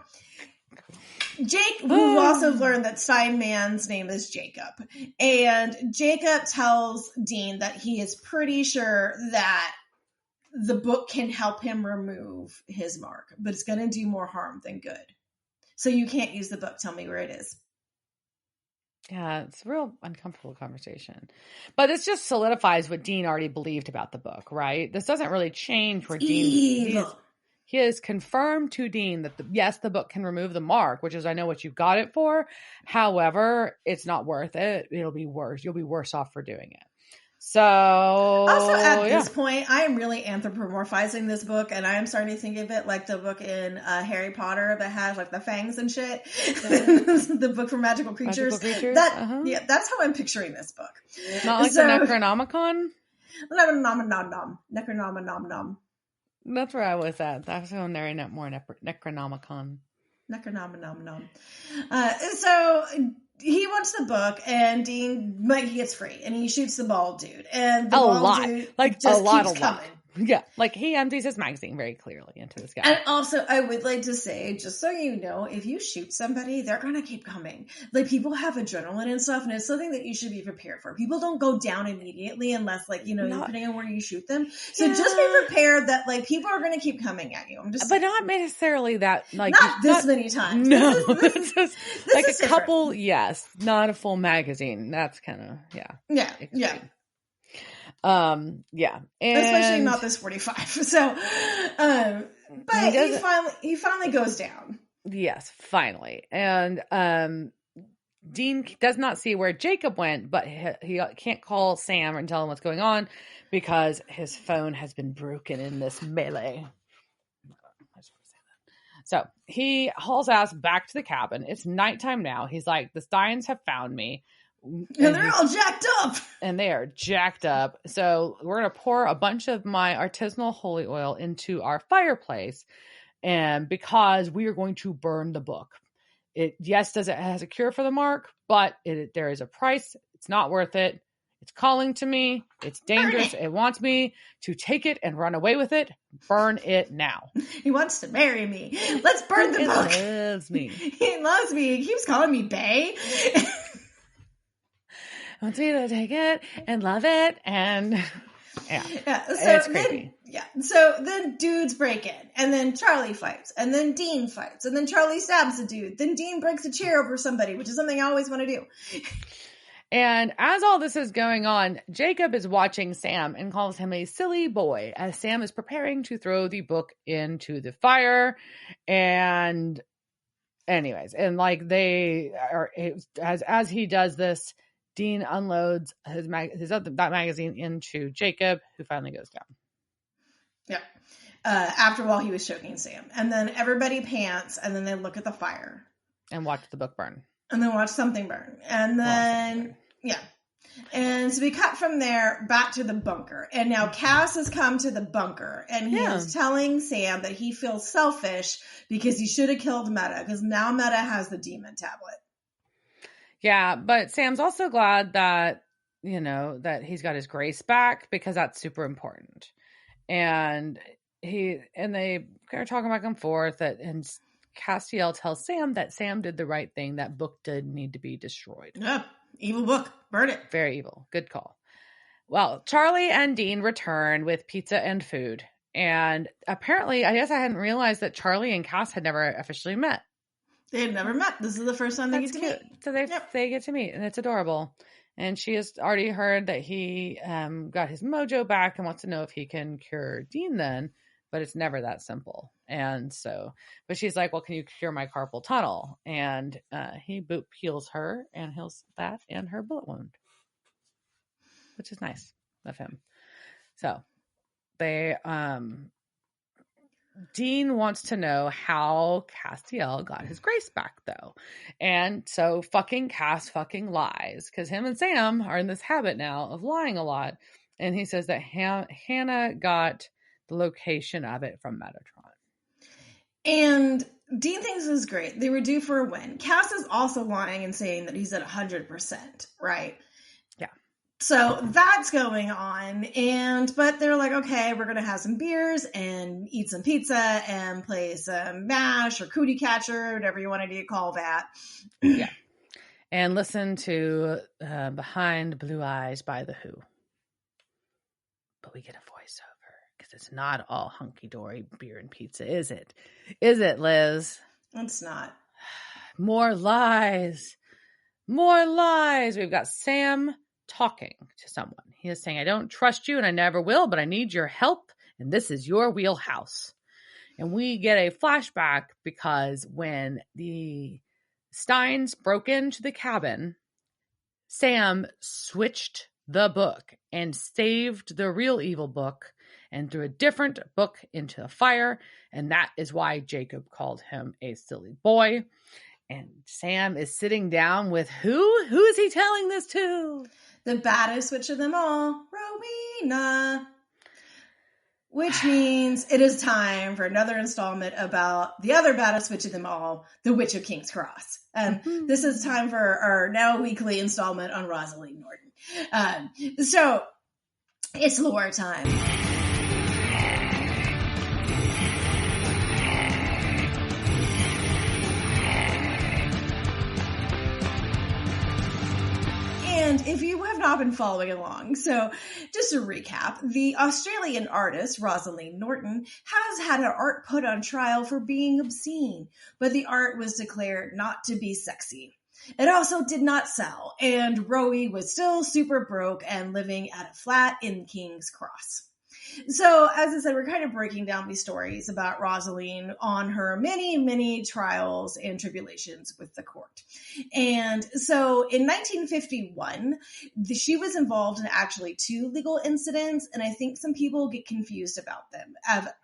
Jake, who also learned that Steinman's name is Jacob, and Jacob tells Dean that he is pretty sure that the book can help him remove his mark, but it's going to do more harm than good. So you can't use the book. Tell me where it is.
Yeah, it's a real uncomfortable conversation. But this just solidifies what Dean already believed about the book, right? This doesn't really change where
Evil.
He has confirmed to Dean that yes, the book can remove the mark, which is I know what you got it for. However, it's not worth it. It'll be worse. You'll be worse off for doing it. So
Also, at this point, I am really anthropomorphizing this book, and I am starting to think of it like the book in Harry Potter that has like the fangs and shit. The book for magical creatures. Yeah, that's how I'm picturing this book.
Not like the Necronomicon.
Necronomicon.
That's where I was at. That's how very more Necronomicon.
Necronomicon. So he wants the book, and Dean, like, he gets free, and he shoots the bald dude, and the bald dude just keeps coming.
Yeah, like he empties his magazine very clearly into this guy.
And also, I would like to say, just so you know, if you shoot somebody, they're gonna keep coming. Like, people have adrenaline and stuff, and it's something that you should be prepared for. People don't go down immediately unless, like, you know, depending on where you shoot them. So just be prepared that, like, people are gonna keep coming at you. I'm just saying.
But not necessarily that, like,
not this many times.
No,
this is
like a
different.
couple. Yes, not a full magazine. That's kind of
yeah.
Yeah, and
especially not this 45. So, but he finally goes down.
Yes, finally, and Dean does not see where Jacob went, but he can't call Sam and tell him what's going on because his phone has been broken in this melee. So he hauls ass back to the cabin. It's nighttime now. He's like, the Steins have found me.
And they're all jacked up.
And they are jacked up. So we're going to pour a bunch of my artisanal holy oil into our fireplace. And because we are going to burn the book. It has a cure for the mark, but there is a price. It's not worth it. It's calling to me. It's dangerous. It wants me to take it and run away with it. Burn it now.
He wants to marry me. Let's burn the book.
He loves me.
He loves me. He keeps calling me bae.
I want you to take it and love it, and
so it's creepy. So then dudes break in, and then Charlie fights, and then Dean fights, and then Charlie stabs the dude. Then Dean breaks a chair over somebody, which is something I always want to do.
And as all this is going on, Jacob is watching Sam and calls him a silly boy as Sam is preparing to throw the book into the fire. And anyways, and like they are, as he does this, Dean unloads that magazine into Jacob, who finally goes down.
Yeah. After while he was choking Sam. And then everybody pants, and then they look at the fire.
And watch the book burn.
And then watch something burn. And then, And so we cut from there back to the bunker. And now Cass has come to the bunker. And he is telling Sam that he feels selfish because he should have killed Meta. Because now Meta has the demon tablet.
Yeah, but Sam's also glad that, that he's got his grace back because that's super important. And they are talking back and forth and Castiel tells Sam that Sam did the right thing. That book did need to be destroyed.
Yeah, evil book. Burn it.
Very evil. Good call. Well, Charlie and Dean return with pizza and food. And apparently, I guess I hadn't realized that Charlie and Cass had never officially met.
They had never met. This is the first time they get to meet.
So they get to meet, and it's adorable. And she has already heard that he got his mojo back and wants to know if he can cure Dean then, but it's never that simple. And so, but she's like, well, can you cure my carpal tunnel? And he heals her and heals that and her bullet wound, which is nice of him. So they, Dean wants to know how Castiel got his grace back, though. And so fucking Cass fucking lies because him and Sam are in this habit now of lying a lot. And he says that Hannah got the location of it from Metatron.
And Dean thinks this is great. They were due for a win. Cass is also lying and saying that he's at 100%, right?
Yeah.
So that's going on, but they're like, okay, we're going to have some beers and eat some pizza and play some MASH or Cootie Catcher, whatever you want to call that.
Yeah. And listen to Behind Blue Eyes by The Who. But we get a voiceover because it's not all hunky-dory beer and pizza, is it? Is it, Liz?
It's not.
More lies. More lies. We've got Sam talking to someone. He is saying, I don't trust you and I never will, but I need your help. And this is your wheelhouse. And we get a flashback because when the Steins broke into the cabin, Sam switched the book and saved the real evil book and threw a different book into the fire. And that is why Jacob called him a silly boy. And Sam is sitting down with who? Who is he telling this to?
The baddest witch of them all, Rowena. Which means it is time for another installment about the other baddest witch of them all, the Witch of King's Cross. This is time for our now weekly installment on Rosaleen Norton. So it's lore time. And if you have not been following along, so just to recap, the Australian artist, Rosaleen Norton, has had her art put on trial for being obscene, but the art was declared not to be sexy. It also did not sell, and Rowie was still super broke and living at a flat in King's Cross. So, as I said, we're kind of breaking down these stories about Rosaleen on her many, many trials and tribulations with the court. And so in 1951, she was involved in actually 2 legal incidents, and I think some people get confused about them.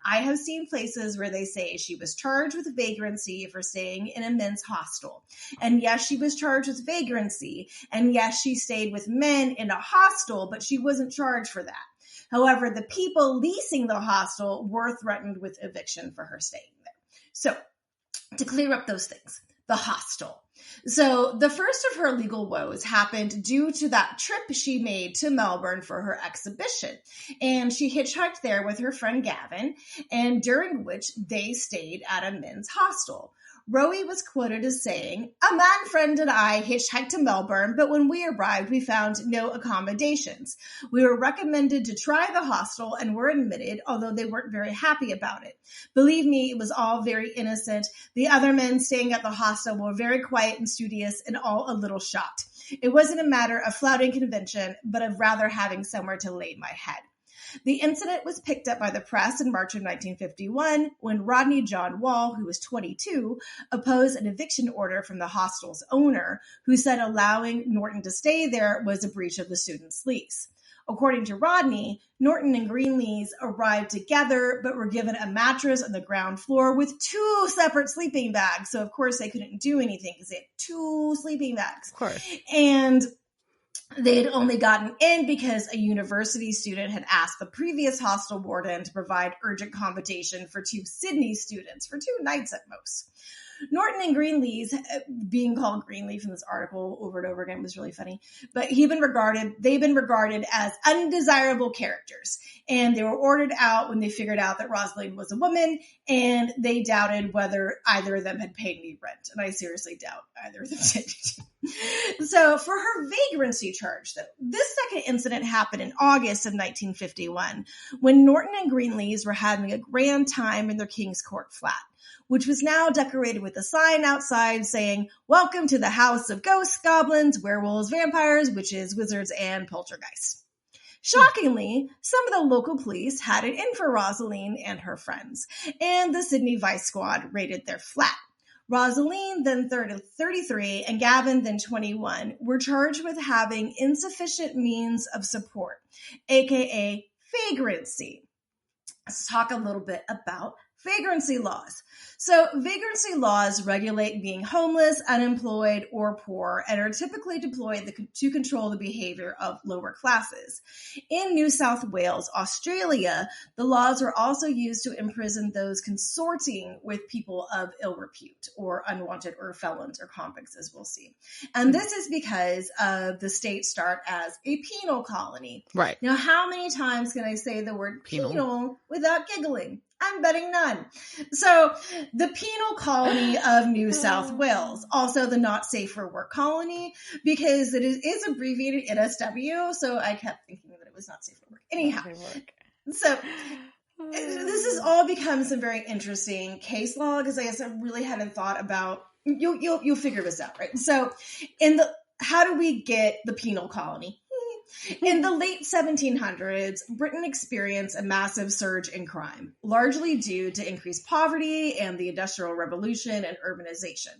I have seen places where they say she was charged with vagrancy for staying in a men's hostel. And yes, she was charged with vagrancy, and yes, she stayed with men in a hostel, but she wasn't charged for that. However, the people leasing the hostel were threatened with eviction for her staying there. So, to clear up those things, the hostel. So, the first of her legal woes happened due to that trip she made to Melbourne for her exhibition. And she hitchhiked there with her friend Gavin, and during which they stayed at a men's hostel. Rowie was quoted as saying, "A man friend and I hitchhiked to Melbourne, but when we arrived, we found no accommodations. We were recommended to try the hostel and were admitted, although they weren't very happy about it. Believe me, it was all very innocent. The other men staying at the hostel were very quiet and studious and all a little shocked. It wasn't a matter of flouting convention, but of rather having somewhere to lay my head." The incident was picked up by the press in March of 1951 when Rodney John Wall, who was 22, opposed an eviction order from the hostel's owner, who said allowing Norton to stay there was a breach of the student's lease. According to Rodney, Norton and Greenlees arrived together but were given a mattress on the ground floor with 2 separate sleeping bags. So, of course, they couldn't do anything because they had 2 sleeping bags.
Of course.
And they had only gotten in because a university student had asked the previous hostel warden to provide urgent accommodation for 2 Sydney students for 2 nights at most. Norton and Greenlees, being called Greenleaf in this article over and over again was really funny, but they've been regarded as undesirable characters, and they were ordered out when they figured out that Rosaleen was a woman, and they doubted whether either of them had paid any rent, and I seriously doubt either of them did. So for her vagrancy charge, though, this second incident happened in August of 1951 when Norton and Greenlees were having a grand time in their King's Court flat, which was now decorated with a sign outside saying, "Welcome to the house of ghosts, goblins, werewolves, vampires, witches, wizards, and poltergeists." Shockingly, some of the local police had it in for Rosaleen and her friends, and the Sydney Vice Squad raided their flat. Rosaleen, then 33, and Gavin, then 21, were charged with having insufficient means of support, aka vagrancy. Let's talk a little bit about vagrancy laws. So vagrancy laws regulate being homeless, unemployed, or poor, and are typically deployed to control the behavior of lower classes. In New South Wales, Australia, the laws are also used to imprison those consorting with people of ill repute, or unwanted, or felons, or convicts, as we'll see. And this is because the states start as a penal colony.
Right.
Now, how many times can I say the word penal without giggling? I'm betting none. So the penal colony of New South Wales, also the not safe for work colony, because it is abbreviated NSW. So I kept thinking that it was not safe for work. Anyhow, so this has all become some very interesting case law because I guess I really hadn't thought about. You'll figure this out, right? So how do we get the penal colony? In the late 1700s, Britain experienced a massive surge in crime, largely due to increased poverty and the Industrial Revolution and urbanization.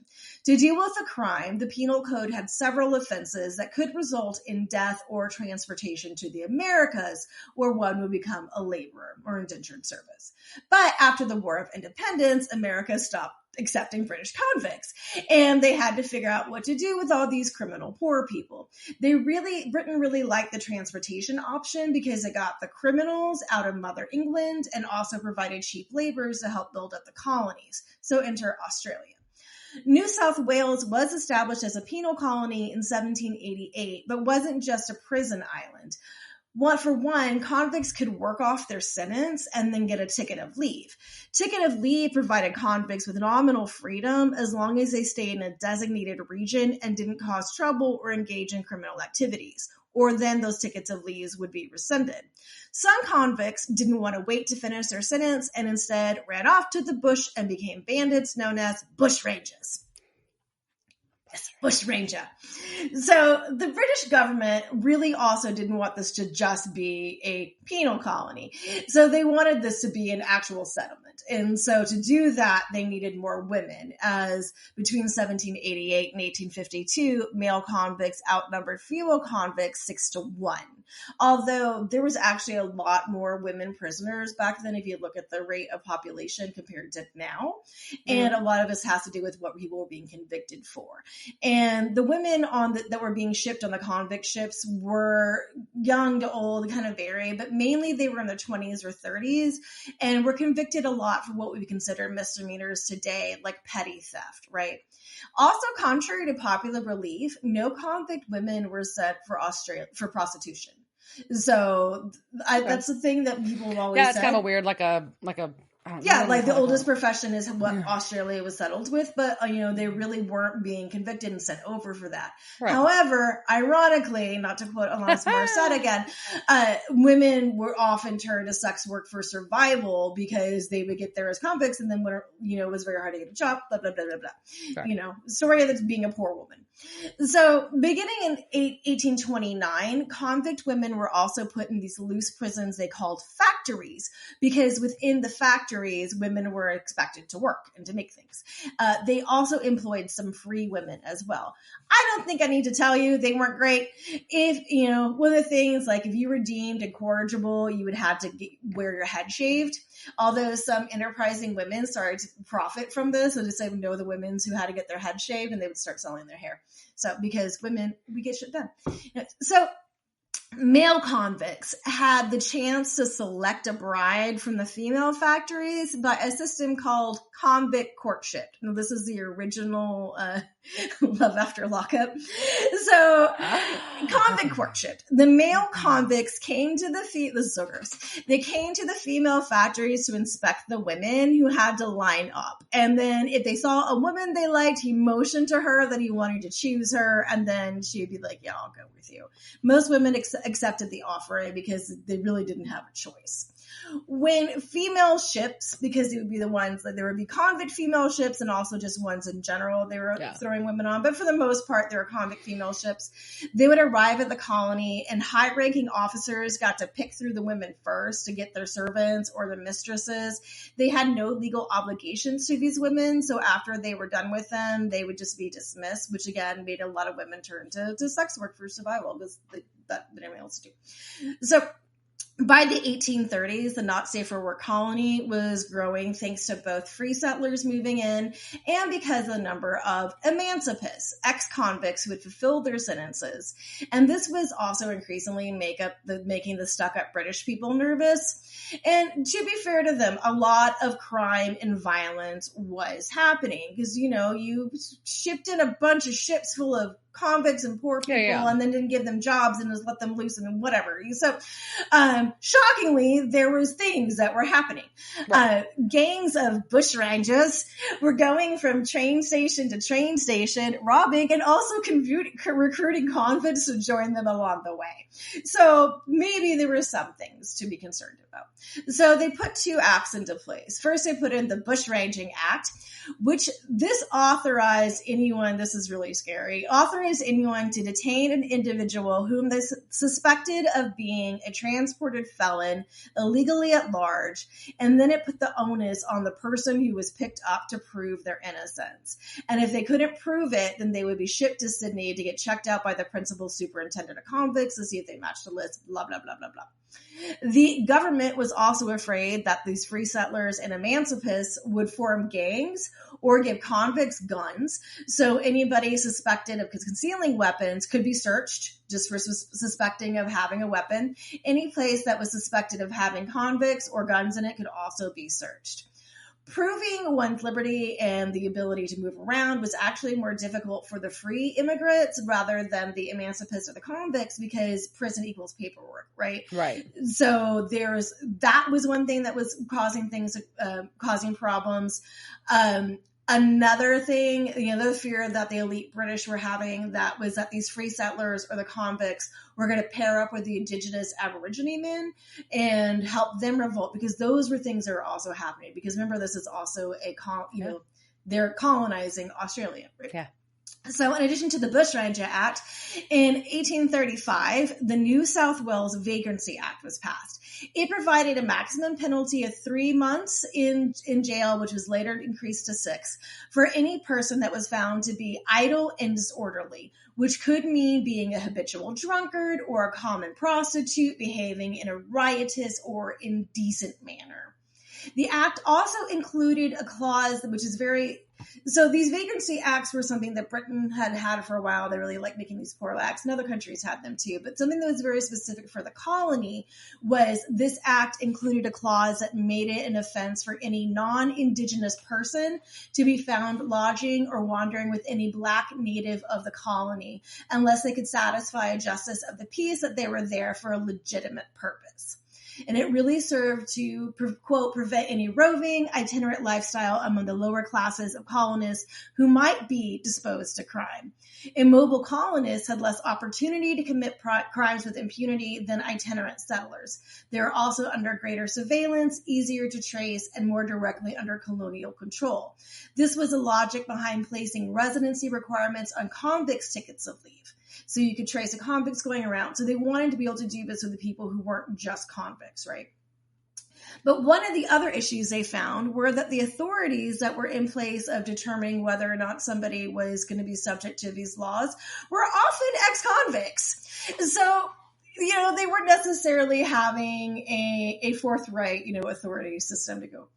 To deal with the crime, the Penal Code had several offenses that could result in death or transportation to the Americas, where one would become a laborer or indentured service. But after the War of Independence, America stopped accepting British convicts, and they had to figure out what to do with all these criminal poor people. Britain really liked the transportation option because it got the criminals out of Mother England and also provided cheap laborers to help build up the colonies. So enter Australia. New South Wales was established as a penal colony in 1788, but wasn't just a prison island. For one, convicts could work off their sentence and then get a ticket of leave. Ticket of leave provided convicts with nominal freedom as long as they stayed in a designated region and didn't cause trouble or engage in criminal activities, or then those tickets of leave would be rescinded. Some convicts didn't want to wait to finish their sentence and instead ran off to the bush and became bandits known as bushrangers. Bushranger. So the British government really also didn't want this to just be a penal colony. So they wanted this to be an actual settlement. And so to do that, they needed more women, as between 1788 and 1852, male convicts outnumbered female convicts 6-1. Although there was actually a lot more women prisoners back then, if you look at the rate of population compared to now. And a lot of this has to do with what people were being convicted for. And the women that were being shipped on the convict ships were young to old, kind of vary, but mainly they were in their 20s or 30s and were convicted a lot for what we consider misdemeanors today, like petty theft, right? Also, contrary to popular belief, no convict women were set for prostitution. So that's the thing that people have always said.
Yeah, it's kind of weird, like a
the oldest profession is what Australia was settled with, but they really weren't being convicted and sent over for that. Right. However, ironically, not to quote Alanis Morissette again, women were often turned to sex work for survival because they would get there as convicts, and then when it was very hard to get a job, blah blah blah blah blah. Right. Story of being a poor woman. So, beginning in 1829, convict women were also put in these loose prisons they called factories, because within the factories, women were expected to work and to make things. They also employed some free women as well. I don't think I need to tell you they weren't great. If, one of the things, like if you were deemed incorrigible, you would have to wear your head shaved. Although some enterprising women started to profit from this, so just know the women who had to get their head shaved, and they would start selling their hair. So because women, we get shit done. So male convicts had the chance to select a bride from the female factories by a system called convict courtship. Now, this is the original Love After Lockup. So, convict courtship. The male convicts came to this is so gross. They came to the female factories to inspect the women who had to line up. And then if they saw a woman they liked, he motioned to her that he wanted to choose her. And then she would be like, yeah, I'll go with you. Most women accepted the offer because they really didn't have a choice. When female ships, because it would be the ones that there would be convict female ships and also just ones in general they were throwing women on, but for the most part there were convict female ships, they would arrive at the colony and high-ranking officers got to pick through the women first to get their servants or their mistresses. They had no legal obligations to these women, so after they were done with them they would just be dismissed, which again made a lot of women turn to sex work for survival because that anyone else do. So by the 1830s, the not safe for work colony was growing thanks to both free settlers moving in and because of the number of emancipists, ex-convicts who had fulfilled their sentences. And this was also increasingly making the stuck-up British people nervous. And to be fair to them, a lot of crime and violence was happening because, you shipped in a bunch of ships full of convicts and poor people and then didn't give them jobs and just let them loose and whatever. So shockingly, there was things that were happening. Right. Gangs of bushrangers were going from train station to train station, robbing and also recruiting convicts to join them along the way. So maybe there were some things to be concerned about. So they put two acts into place. First, they put in the Bushranging Act, which this authorized anyone, this is really scary, authorized authorized anyone to detain an individual whom they suspected of being a transported felon illegally at large, and then it put the onus on the person who was picked up to prove their innocence. And if they couldn't prove it, then they would be shipped to Sydney to get checked out by the principal superintendent of convicts to see if they matched the list, blah, blah, blah, blah, blah. The government was also afraid that these free settlers and emancipists would form gangs or give convicts guns. So anybody suspected of concealing weapons could be searched just for suspecting of having a weapon. Any place that was suspected of having convicts or guns in it could also be searched. Proving one's liberty and the ability to move around was actually more difficult for the free immigrants rather than the emancipists or the convicts, because prison equals paperwork, right?
Right.
So that was one thing that was causing problems. Another thing, the fear that the elite British were having, that was that these free settlers or the convicts were going to pair up with the indigenous Aborigine men and help them revolt, because those were things that were also happening. Because remember, this is also they're colonizing Australia, right?
Yeah.
So in addition to the Bushranger Act, in 1835, the New South Wales Vagrancy Act was passed. It provided a maximum penalty of 3 months in jail, which was later increased to 6, for any person that was found to be idle and disorderly, which could mean being a habitual drunkard or a common prostitute behaving in a riotous or indecent manner. The act also included a clause which is so these vagrancy acts were something that Britain had for a while. They really liked making these poor acts, and other countries had them too. But something that was very specific for the colony was this act included a clause that made it an offense for any non-Indigenous person to be found lodging or wandering with any Black native of the colony, unless they could satisfy a justice of the peace that they were there for a legitimate purpose. And it really served to, quote, prevent any roving, itinerant lifestyle among the lower classes of colonists who might be disposed to crime. Immobile colonists had less opportunity to commit crimes with impunity than itinerant settlers. They were also under greater surveillance, easier to trace, and more directly under colonial control. This was the logic behind placing residency requirements on convicts' tickets of leave. So you could trace the convicts going around. So they wanted to be able to do this with the people who weren't just convicts, right? But one of the other issues they found were that the authorities that were in place of determining whether or not somebody was going to be subject to these laws were often ex-convicts. So, they weren't necessarily having a forthright, authority system to go.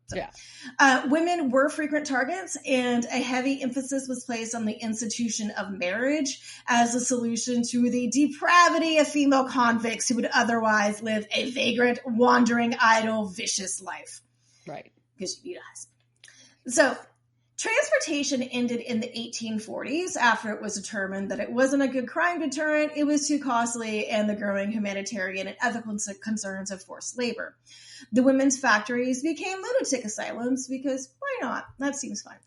So,
yeah.
Women were frequent targets, and a heavy emphasis was placed on the institution of marriage as a solution to the depravity of female convicts who would otherwise live a vagrant, wandering, idle, vicious life.
Right.
Because you need a husband. So, transportation ended in the 1840s after it was determined that it wasn't a good crime deterrent, it was too costly, and the growing humanitarian and ethical concerns of forced labor. The women's factories became lunatic asylums because why not? That seems fine.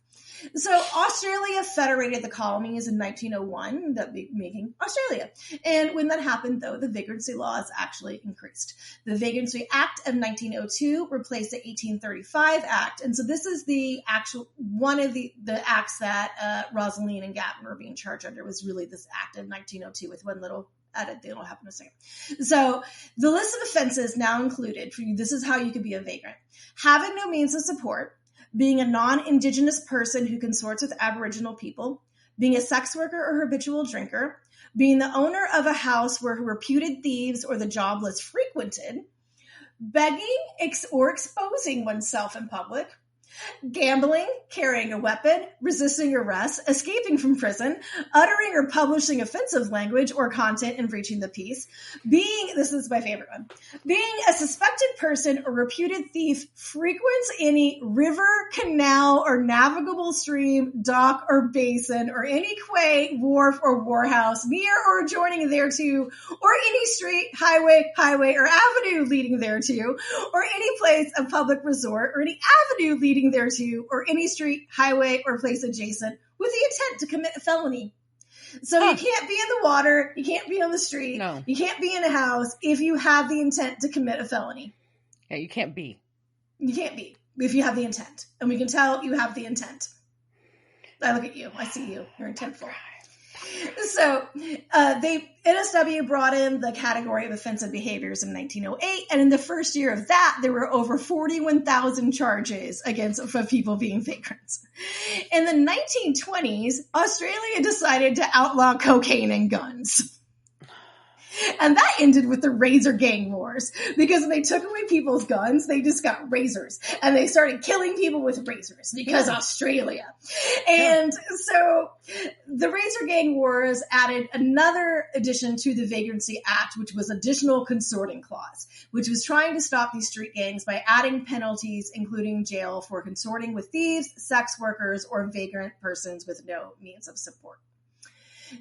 So Australia federated the colonies in 1901, that making Australia. And when that happened, though, the vagrancy laws actually increased. The Vagrancy Act of 1902 replaced the 1835 Act. And so this is the actual one of the acts that Rosaleen and Gatton were being charged under, was really this act of 1902 with one little edit. They don't happen to say. So the list of offenses now included for you, this is how you could be a vagrant: having no means of support, being a non-Indigenous person who consorts with Aboriginal people, being a sex worker or habitual drinker, being the owner of a house where reputed thieves or the jobless frequented, begging or exposing oneself in public, gambling, carrying a weapon, resisting arrest, escaping from prison, uttering or publishing offensive language or content and breaching the peace, this is my favorite one, being a suspected person or reputed thief frequents any river, canal, or navigable stream, dock, or basin, or any quay, wharf, or warehouse near or adjoining thereto, or any street, highway, or avenue leading thereto, or any place of public resort, or any avenue leading thereto, or any street, highway, or place adjacent with the intent to commit a felony. So you can't be in the water, you can't be on the street,
No.
You can't be in a house if you have the intent to commit a felony.
Yeah, you can't be.
You can't be if you have the intent. And we can tell you have the intent. I look at you, I see you, you're intentful. So NSW brought in the category of offensive behaviors in 1908, and in the first year of that, there were over 41,000 charges for people being vagrants. In the 1920s, Australia decided to outlaw cocaine and guns. And that ended with the razor gang wars, because when they took away people's guns, they just got razors, and they started killing people with razors because Australia. And so the razor gang wars added another addition to the Vagrancy Act, which was additional consorting clause, which was trying to stop these street gangs by adding penalties, including jail for consorting with thieves, sex workers, or vagrant persons with no means of support.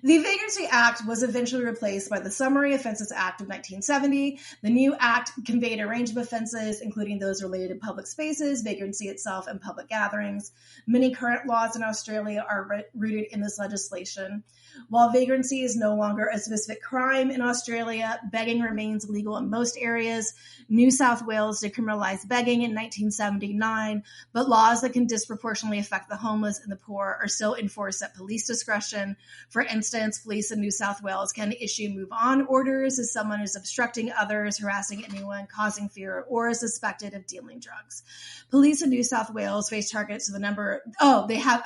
The Vagrancy Act was eventually replaced by the Summary Offences Act of 1970. The new act conveyed a range of offenses, including those related to public spaces, vagrancy itself, and public gatherings. Many current laws in Australia are rooted in this legislation. While vagrancy is no longer a specific crime in Australia, begging remains illegal in most areas. New South Wales decriminalised begging in 1979, but laws that can disproportionately affect the homeless and the poor are still enforced at police discretion. For instance, police in New South Wales can issue move-on orders if someone is obstructing others, harassing anyone, causing fear, or is suspected of dealing drugs. Police in New South Wales face targets of a number. They have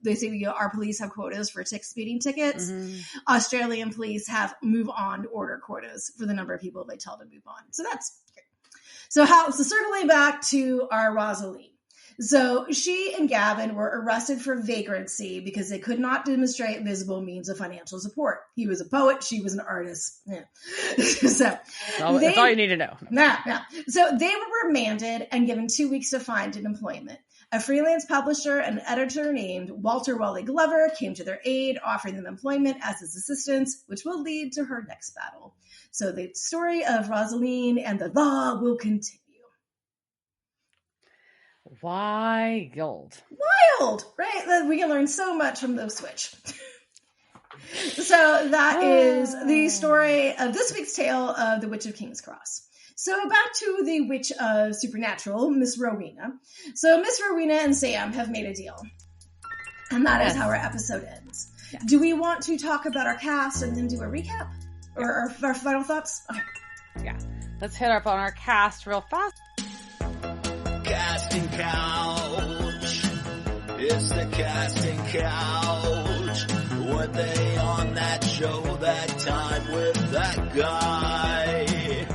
they say our police have quotas for speeding tickets. Mm-hmm. Australian police have move-on order quotas for the number of people they tell to move on. So that's great. So circling back to our Rosaleen. So she and Gavin were arrested for vagrancy because they could not demonstrate visible means of financial support. He was a poet. She was an artist. Yeah. That's
all you need to know.
Yeah. So they were remanded and given 2 weeks to find an employment. A freelance publisher and editor named Walter Wally Glover came to their aid, offering them employment as his assistants, which will lead to her next battle. So the story of Rosaleen and the law will continue.
Wild,
right? We can learn so much from the Switch. So that is the story of this week's tale of the Witch of King's Cross. So back to the Witch of Supernatural, Miss Rowena. So Miss Rowena and Sam have made a deal. And that is how our episode ends. Yes. Do we want to talk about our cast and then do a recap? Or our final thoughts? Okay.
Yeah. Let's hit up on our cast real fast.
Casting couch. It's the casting couch. Were they on that show that time with that guy?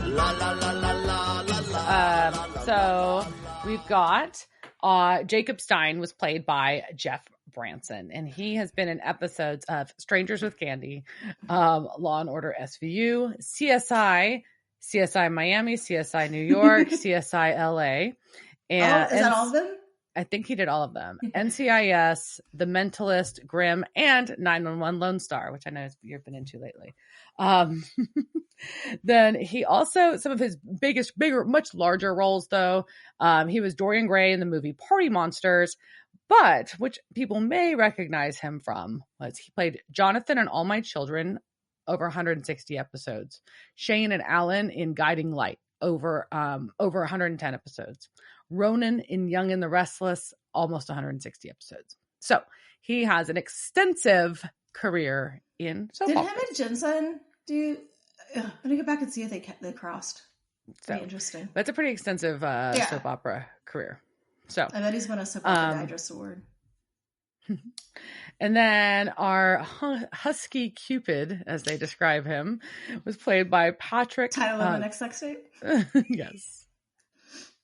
La la la la la la la.
So we've got Jacob Stein was played by Jeff Branson, and he has been in episodes of Strangers with Candy, Law and Order SVU, CSI Miami, CSI New York, CSI LA.
And is that all of them?
I think he did all of them. NCIS, The Mentalist, Grimm, and 911 Lone Star, which I know you've been into lately. Then he also, some of his bigger, much larger roles, though. He was Dorian Gray in the movie Party Monsters, but which people may recognize him from was he played Jonathan in All My Children, over 160 episodes. Shane and Alan in Guiding Light, over 110 episodes. Ronan in Young and the Restless, almost 160 episodes. So he has an extensive career in soap operas.
Did him and Jensen do? I'm gonna go back and see if they crossed. Very interesting.
That's a pretty extensive soap opera career. So
I bet he's won a soap opera Digest Award.
And then our husky Cupid, as they describe him, was played by Patrick.
Title of the next sex tape?
Yes.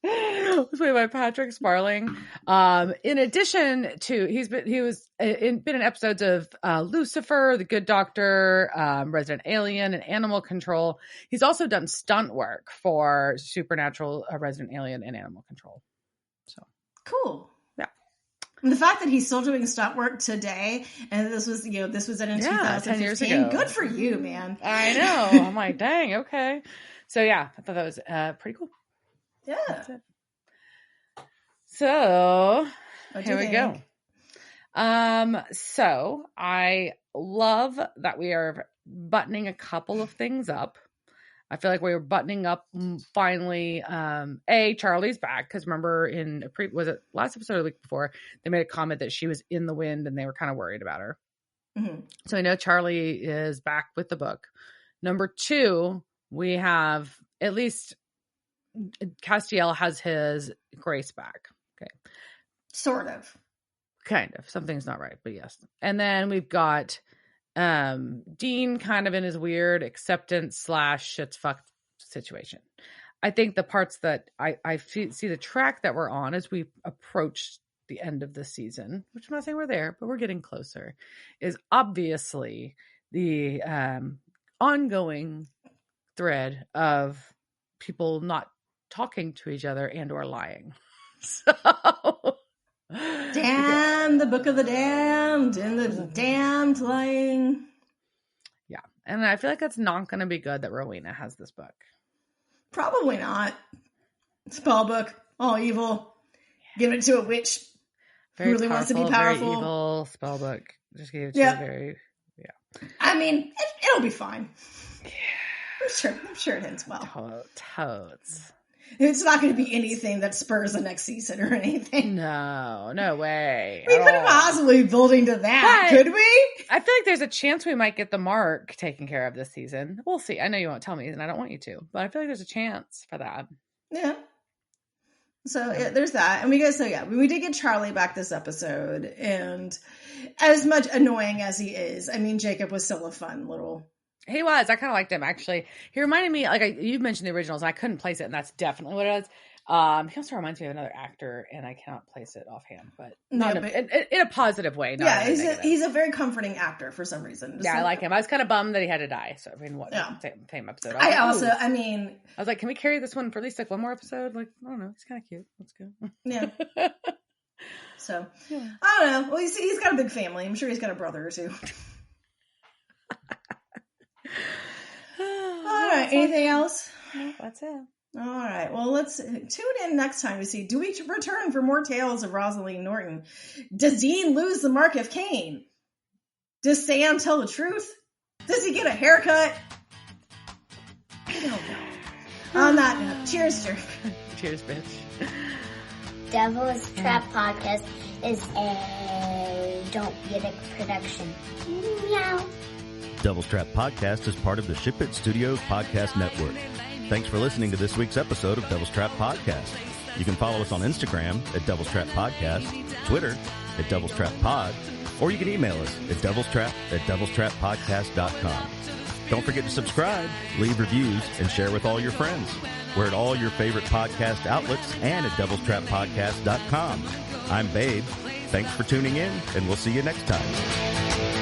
Was played by Patrick Sparling. In addition to, he was been in episodes of Lucifer, The Good Doctor, Resident Alien, and Animal Control. He's also done stunt work for Supernatural, Resident Alien, and Animal Control. So
cool.
Yeah.
And the fact that he's still doing stunt work today, and this was in 2015,
10 years ago.
Good for you, man.
I know. I'm like, dang, okay. So yeah, I thought that was pretty cool.
Yeah.
So here we go. So I love that we are buttoning a couple of things up. I feel like we were buttoning up finally. Charlie's back, because remember in was it last episode or the week before, they made a comment that she was in the wind and they were kind of worried about her. Mm-hmm. So I know Charlie is back with the book. Number 2, we have at least Castiel has his Grace back. Okay.
Sort of.
Kind of. Something's not right, but yes. And then we've got Dean kind of in his weird acceptance / shit's fucked situation. I think the parts that I see the track that we're on as we approach the end of the season, which I'm not saying we're there, but we're getting closer, is obviously the ongoing thread of people not talking to each other and or lying. So
damn the book of the damned and the damned lying.
Yeah. And I feel like it's not going to be good that Rowena has this book.
Probably not. Spell book, all evil. Give it to a witch
very
who really wants to be powerful.
Very evil spell book. Just gave it to a very,
I mean, it'll be fine. Yeah. I'm sure it ends well.
Totes.
It's not going to be anything that spurs the next season or anything.
No way.
We couldn't possibly be building to that, could we?
I feel like there's a chance we might get the mark taken care of this season. We'll see. I know you won't tell me, and I don't want you to, but I feel like there's a chance for that.
Yeah. So there's that. And we did get Charlie back this episode, and as much annoying as he is, I mean, Jacob was still a fun little...
He was. I kind of liked him, actually. He reminded me, you mentioned the originals, and I couldn't place it, and that's definitely what it is. He also reminds me of another actor, and I cannot place it offhand, but not in a positive way. Not
he's a very comforting actor for some reason.
I like him. I was kind of bummed that he had to die. So same episode.
I
was like, can we carry this one for at least one more episode? Like, I don't know. He's kind of cute. Let's go.
Yeah. So I don't know. Well, he's got a big family. I'm sure he's got a brother or two. All right. Anything else?
No, that's it.
All right. Well, let's tune in next time to see, do we return for more tales of Rosaleen Norton? Does Dean lose the mark of Cain? Does Sam tell the truth? Does he get a haircut? I don't know. On that note, cheers, Jerk.
Cheers, bitch.
Devil's Trap Podcast is a Don't Be a Dick production. Meow.
Devil's Trap Podcast is part of the Ship It Studios Podcast Network. Thanks for listening to this week's episode of Devil's Trap Podcast. You can follow us on Instagram at Devil's Trap Podcast, Twitter at Devil's Trap Pod, or you can email us at devilstrap@devilstrappodcast.com. Don't forget to subscribe, leave reviews, and share with all your friends. We're at all your favorite podcast outlets and at devilstrappodcast.com. I'm Babe. Thanks for tuning in, and we'll see you next time.